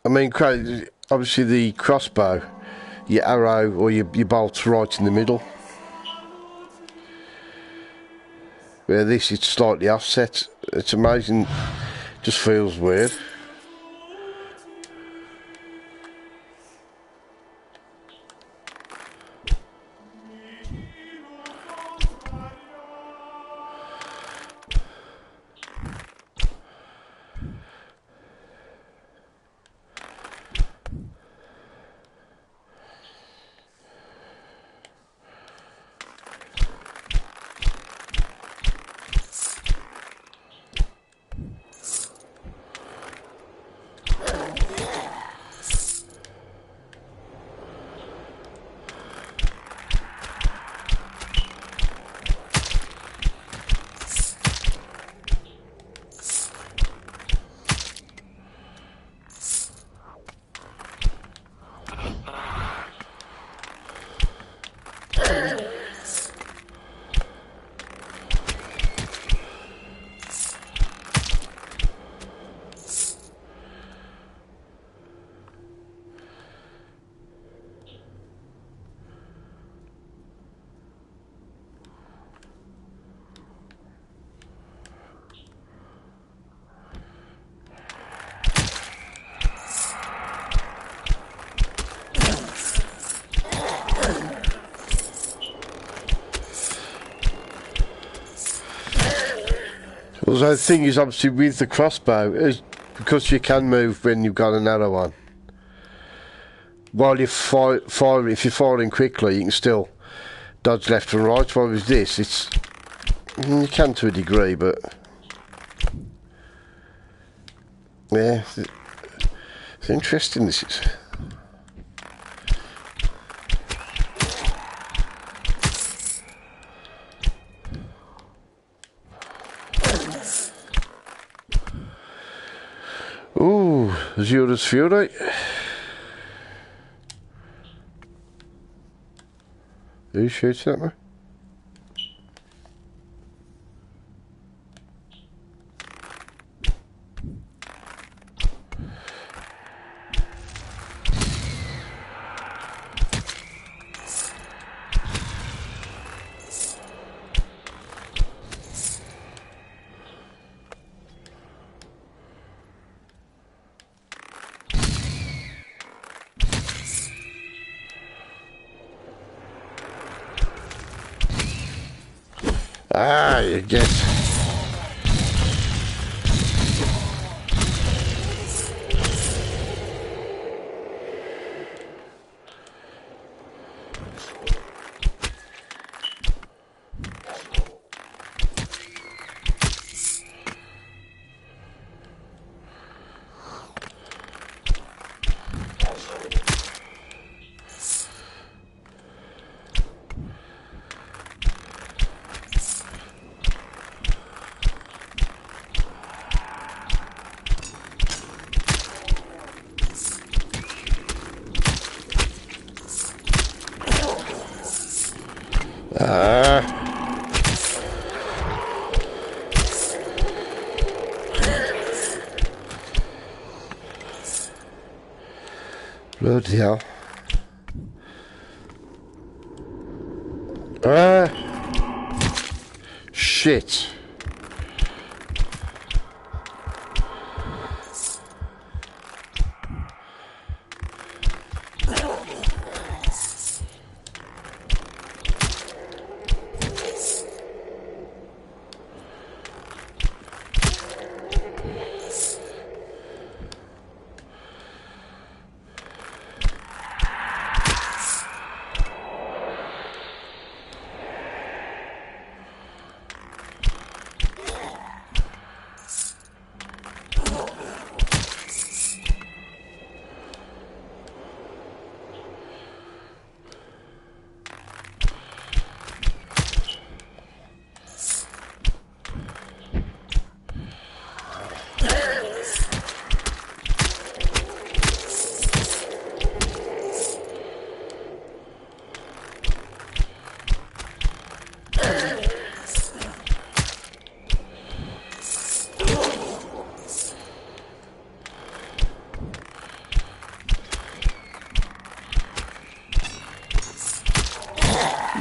I mean, obviously the crossbow, your arrow or your bolt's right in the middle. Where this is slightly offset. It's amazing. Just feels weird. Well, the thing is, obviously, with the crossbow, is because you can move when you've got an arrow on. While you're firing, if you're firing quickly, you can still dodge left and right. While with this, it's you can to a degree, but yeah, it's interesting. This is. Ooh, Azura's Fury. Who's shooting at me? Ah, you get. Bloody hell. Shit.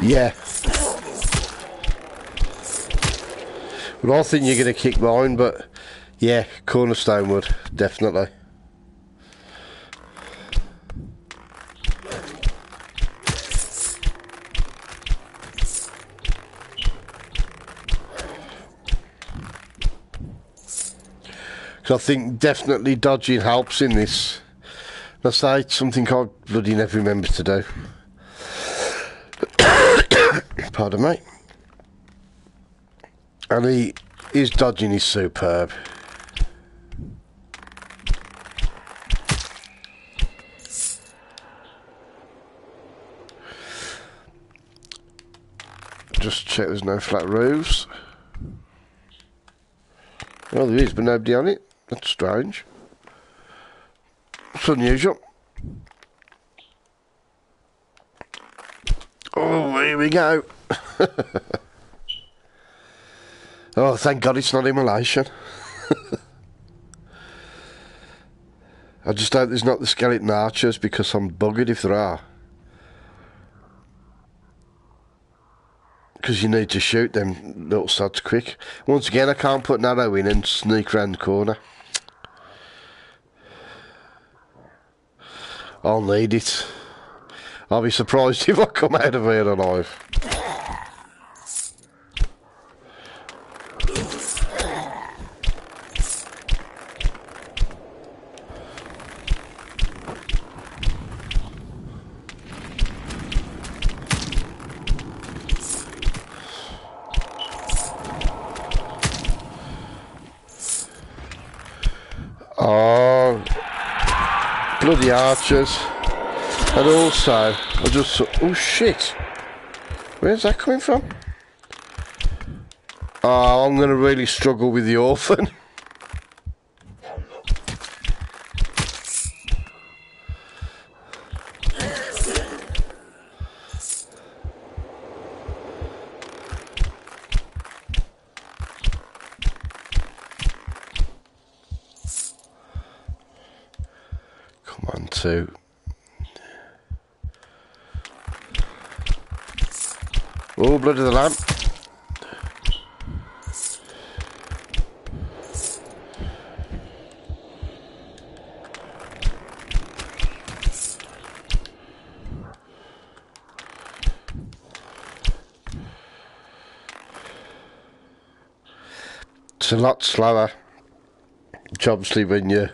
Yeah. Well, I think you're going to kick mine, but yeah, cornerstone would, definitely. Because I think definitely dodging helps in this. That's like something I bloody never remember to do. Pardon me. And his dodging is superb. Just check there's no flat roofs. Well, there is, but nobody on it. That's strange. It's unusual. Oh, here we go. Oh, thank God it's not immolation. I just hope there's not the skeleton archers, because I'm buggered if there are. Because you need to shoot them little sods quick. Once again, I can't put an arrow in and sneak round the corner. I'll need it. I'll be surprised if I come out of here alive. Oh, bloody archers. And also, I just saw, oh shit, where's that coming from? Oh, I'm going to really struggle with the orphan. Come on, two. Oh, blood of the lamp. It's a lot slower, which obviously when you're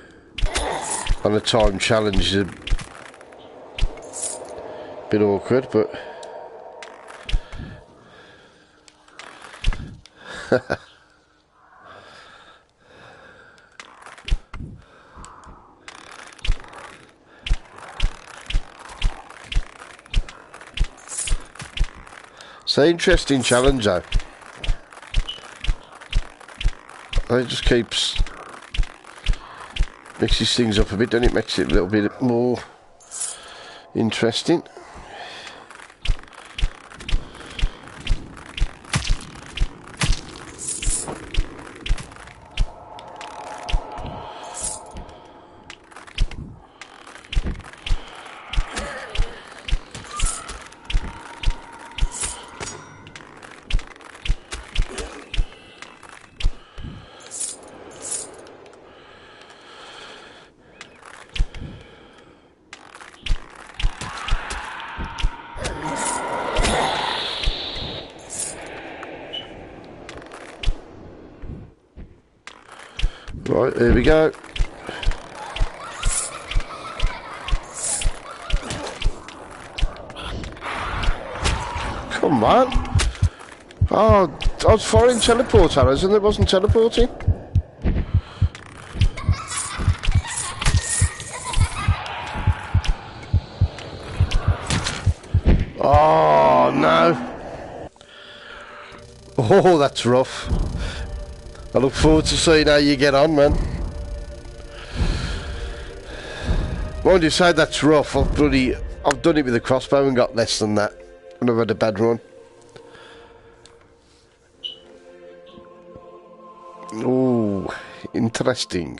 on a time challenge is a bit awkward, but it's an interesting challenge though. It just keeps mixes things up a bit, doesn't it? Makes it a little bit more interesting. Right, here we go. Come on. Oh, I was firing teleport arrows and it wasn't teleporting. Oh, no. Oh, that's rough. I look forward to seeing how you get on, man. Mind you say that's rough, I've done it with a crossbow and got less than that. And I've had a bad run. Oh, interesting.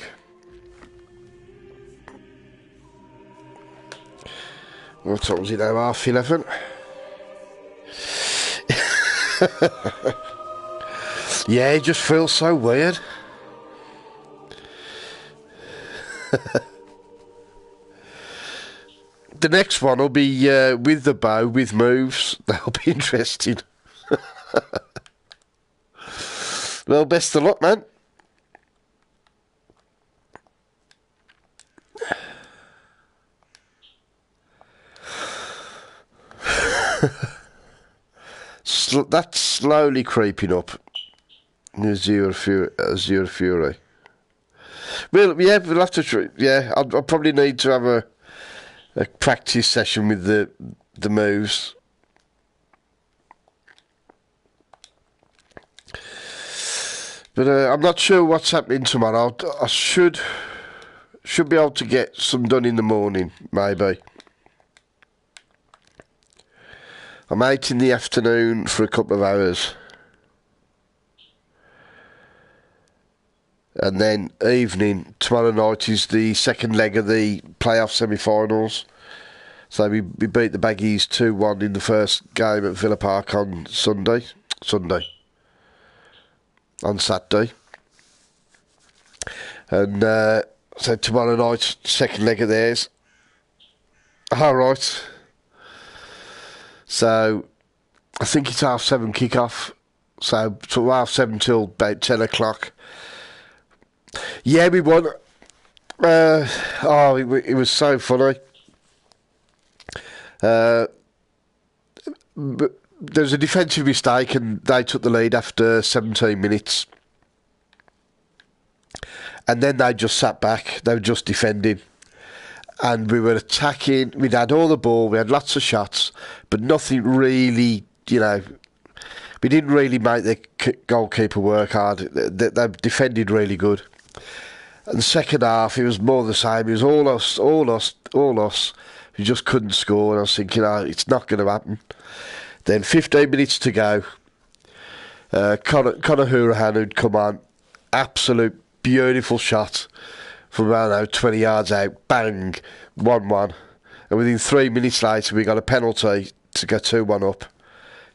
What time was it now? 11:30? Yeah, it just feels so weird. The next one will be with the bow, with moves. That'll be interesting. Well, best of luck, man. That's slowly creeping up. Azure Fury. Well, yeah, we'll have to try. Yeah, I'll probably need to have a practice session with the moves. But I'm not sure what's happening tomorrow. I should be able to get some done in the morning, maybe. I'm out in the afternoon for a couple of hours. And then evening, tomorrow night is the second leg of the playoff semi-finals. So we beat the Baggies 2-1 in the first game at Villa Park on Saturday. And so tomorrow night, second leg of theirs. All right. So I think it's 7:30 kick-off. So 7:30 till about 10 o'clock. Yeah, we won. It was so funny. There was a defensive mistake and they took the lead after 17 minutes. And then they just sat back. They were just defending. And we were attacking. We'd had all the ball. We had lots of shots. But nothing really, we didn't really make the goalkeeper work hard. They defended really good. And the second half, it was more the same. It was all us. We just couldn't score. And I was thinking, it's not going to happen. Then 15 minutes to go. Conor Hourihane who'd come on. Absolute beautiful shot from around 20 yards out. Bang. 1-1. And within 3 minutes later, we got a penalty to go 2-1 up.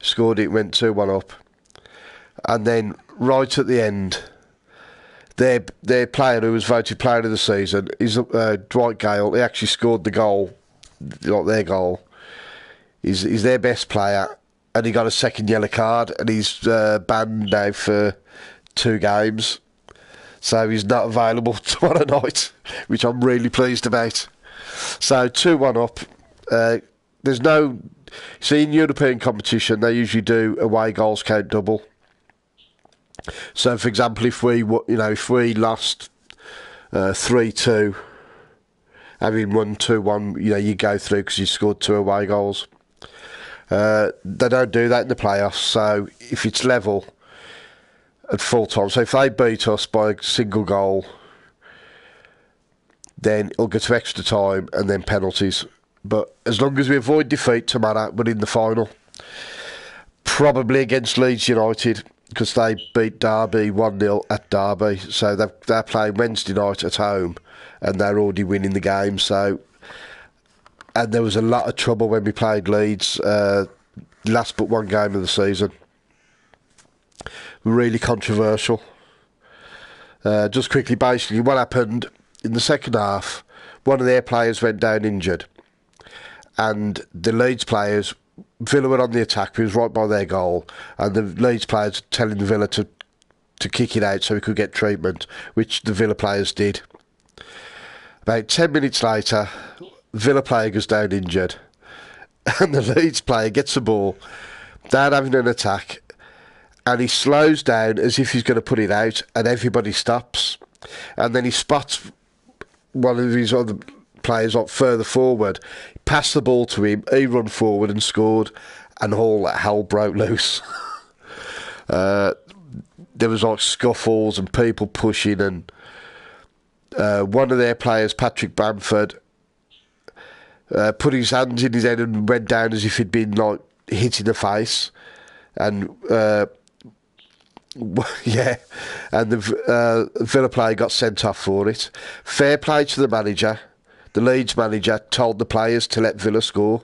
Scored it, went 2-1 up. And then right at the end, their player who was voted player of the season is Dwight Gale. He actually scored the goal, like their goal. He's their best player, and he got a second yellow card, and he's banned now for 2 games. So he's not available tomorrow night, which I'm really pleased about. So 2-1 up. There's no... See, in European competition, they usually do away goals count double. So, for example, if we lost 3-2, having won 2-1, you go through because you scored 2 away goals. They don't do that in the playoffs. So, if it's level at full time, so if they beat us by a single goal, then it'll go to extra time and then penalties. But as long as we avoid defeat tomorrow, we're in the final. Probably against Leeds United, because they beat Derby 1-0 at Derby. So they're playing Wednesday night at home, and they're already winning the game. So, and there was a lot of trouble when we played Leeds last but one game of the season. Really controversial. Just quickly, basically, what happened in the second half, one of their players went down injured. And the Leeds players, Villa were on the attack, he was right by their goal, and the Leeds players telling the Villa to to kick it out so he could get treatment, which the Villa players did. About 10 minutes later, Villa player goes down injured, and the Leeds player gets the ball, down having an attack, and he slows down as if he's going to put it out, and everybody stops. And then he spots one of his other players up further forward, passed the ball to him, he run forward and scored, and all hell broke loose. There was like scuffles and people pushing, and one of their players, Patrick Bamford, put his hands in his head and went down as if he'd been like hit in the face, and yeah, and the Villa player got sent off for it. Fair play to the manager. The Leeds manager told the players to let Villa score.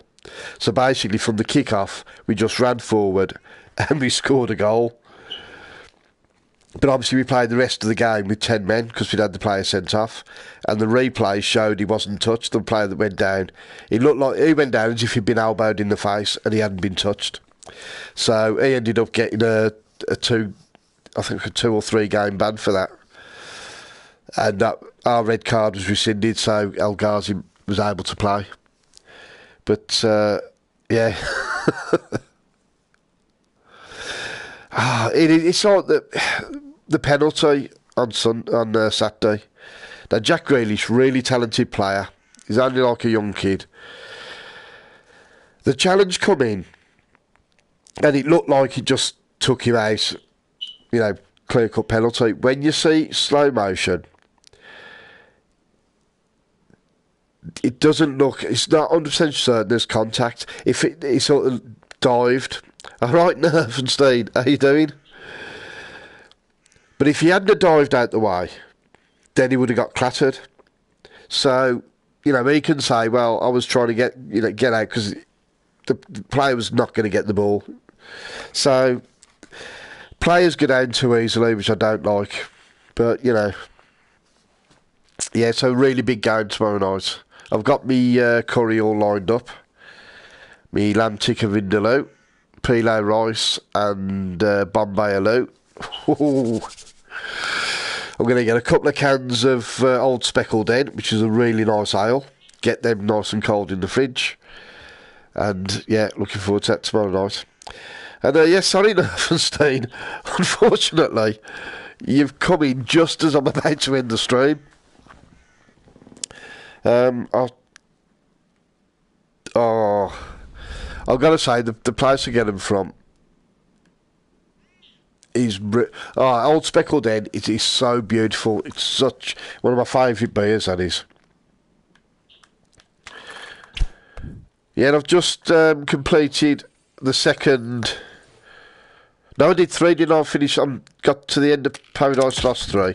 So basically, from the kick-off, we just ran forward and we scored a goal. But obviously we played the rest of the game with 10 men because we'd had the player sent off, and the replay showed he wasn't touched. The player that went down, he looked like he went down as if he'd been elbowed in the face and he hadn't been touched. So he ended up getting a 2 or 3 game ban for that, and our red card was rescinded, so El Ghazi was able to play. But yeah. It's like the penalty on Saturday. Now, Jack Grealish, really talented player. He's only like a young kid. The challenge come in, and it looked like he just took him out, clear-cut penalty. When you see slow motion, it doesn't look, it's not 100% certain there's contact. If he sort of dived. All right, Nervenstein, how you doing? But if he hadn't dived out the way, then he would have got clattered. So, he can say, well, I was trying to get out because the player was not going to get the ball. So, players go down too easily, which I don't like. But, yeah, so really big game tomorrow night. I've got me curry all lined up. Me lamb tikka vindaloo, pilau rice and Bombay aloo. I'm going to get a couple of cans of Old Speckled Hen, which is a really nice ale. Get them nice and cold in the fridge. And, yeah, looking forward to that tomorrow night. And, sorry, Nervenstein. Unfortunately, you've come in just as I'm about to end the stream. I've got to say, the place to get them from is... Old Speckled Hen, it is so beautiful. It's such... one of my favourite beers, that is. Yeah, and I've just completed the second... No, I did 3, didn't I? Finish... got to the end of Paradise Lost 3.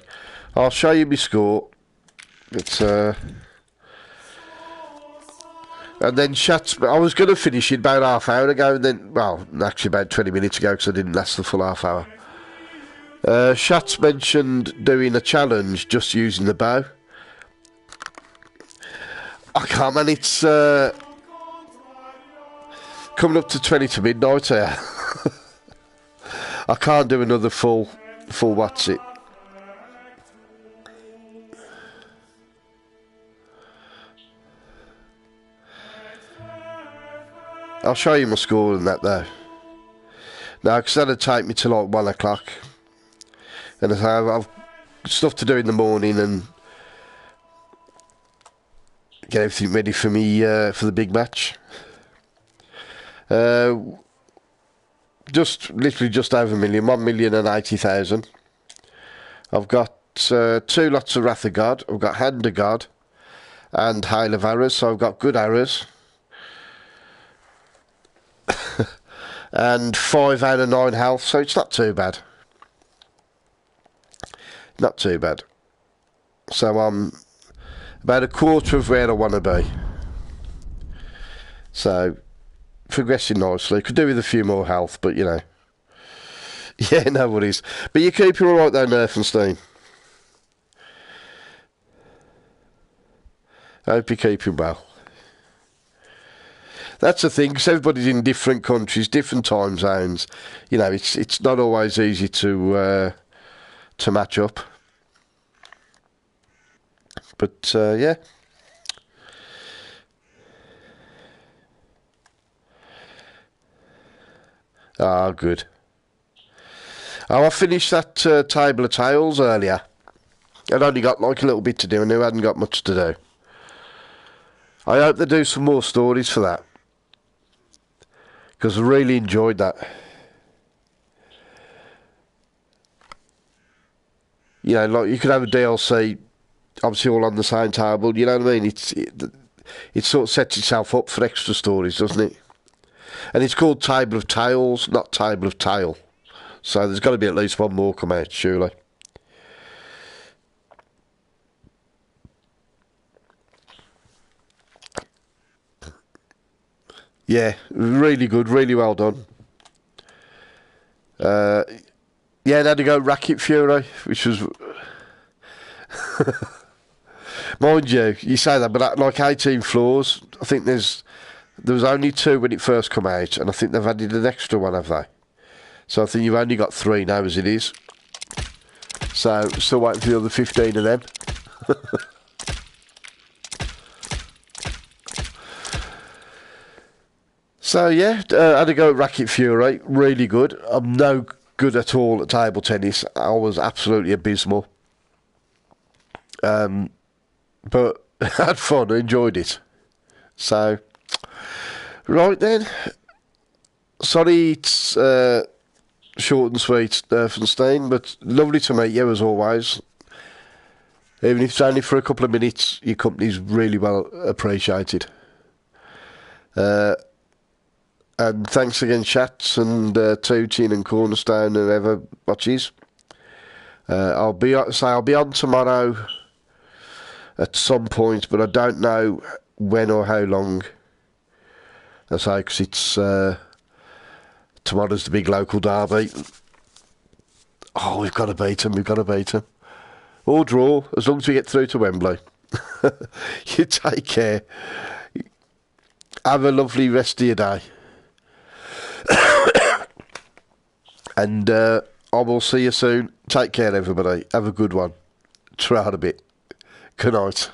I'll show you my score. It's... And then I was going to finish it about half hour ago, and then, well, actually about 20 minutes ago, because I didn't last the full half hour. Shats mentioned doing a challenge just using the bow. I can't, man, it's coming up to 20 to midnight here. I can't do another full what's it. I'll show you my score and that though. Now, because that'll take me to like 1 o'clock. And I've stuff to do in the morning and get everything ready for me for the big match. Literally just over a million, 1,080,000. I've got 2 lots of Wrath of God. I've got Hand of God and Hail of Arrows, so I've got good arrows. And 5 out of 9 health, so it's not too bad. Not too bad. So I'm about a quarter of where I want to be. So, progressing nicely. Could do with a few more health, but Yeah, no worries. But you keep it alright though, Nervenstein. I hope you're keeping well. That's the thing, because everybody's in different countries, different time zones. It's not always easy to to match up. But yeah. Ah, good. Oh, I finished that Table of Tales earlier. I'd only got like a little bit to do, and I hadn't got much to do. I hope they do some more stories for that, because I really enjoyed that. You know, like you could have a DLC, obviously all on the same table. You know what I mean? It sort of sets itself up for extra stories, doesn't it? And it's called Table of Tales, not Table of Tale. So there's got to be at least one more come out, surely. Yeah, really good, really well done. Yeah, they had to go Racket Fury, which was... Mind you, you say that, but like 18 floors, I think there was only 2 when it first come out, and I think they've added an extra one, have they? So I think you've only got 3 now as it is. So, still waiting for the other 15 of them. So yeah, I had to go at Racket Fury, really good. I'm no good at all at table tennis. I was absolutely abysmal. But I had fun, I enjoyed it. So, right then. Sorry it's short and sweet, Nerfenstein, but lovely to meet you as always. Even if it's only for a couple of minutes, your company's really well appreciated. And thanks again, Chats and Tootin and Cornerstone and whoever watches. I'll be on tomorrow at some point, but I don't know when or how long. I say because it's tomorrow's the big local derby. Oh, we've got to beat them. Or draw, as long as we get through to Wembley. You take care. Have a lovely rest of your day. And I will see you soon. Take care, everybody. Have a good one. Try out a bit. Good night.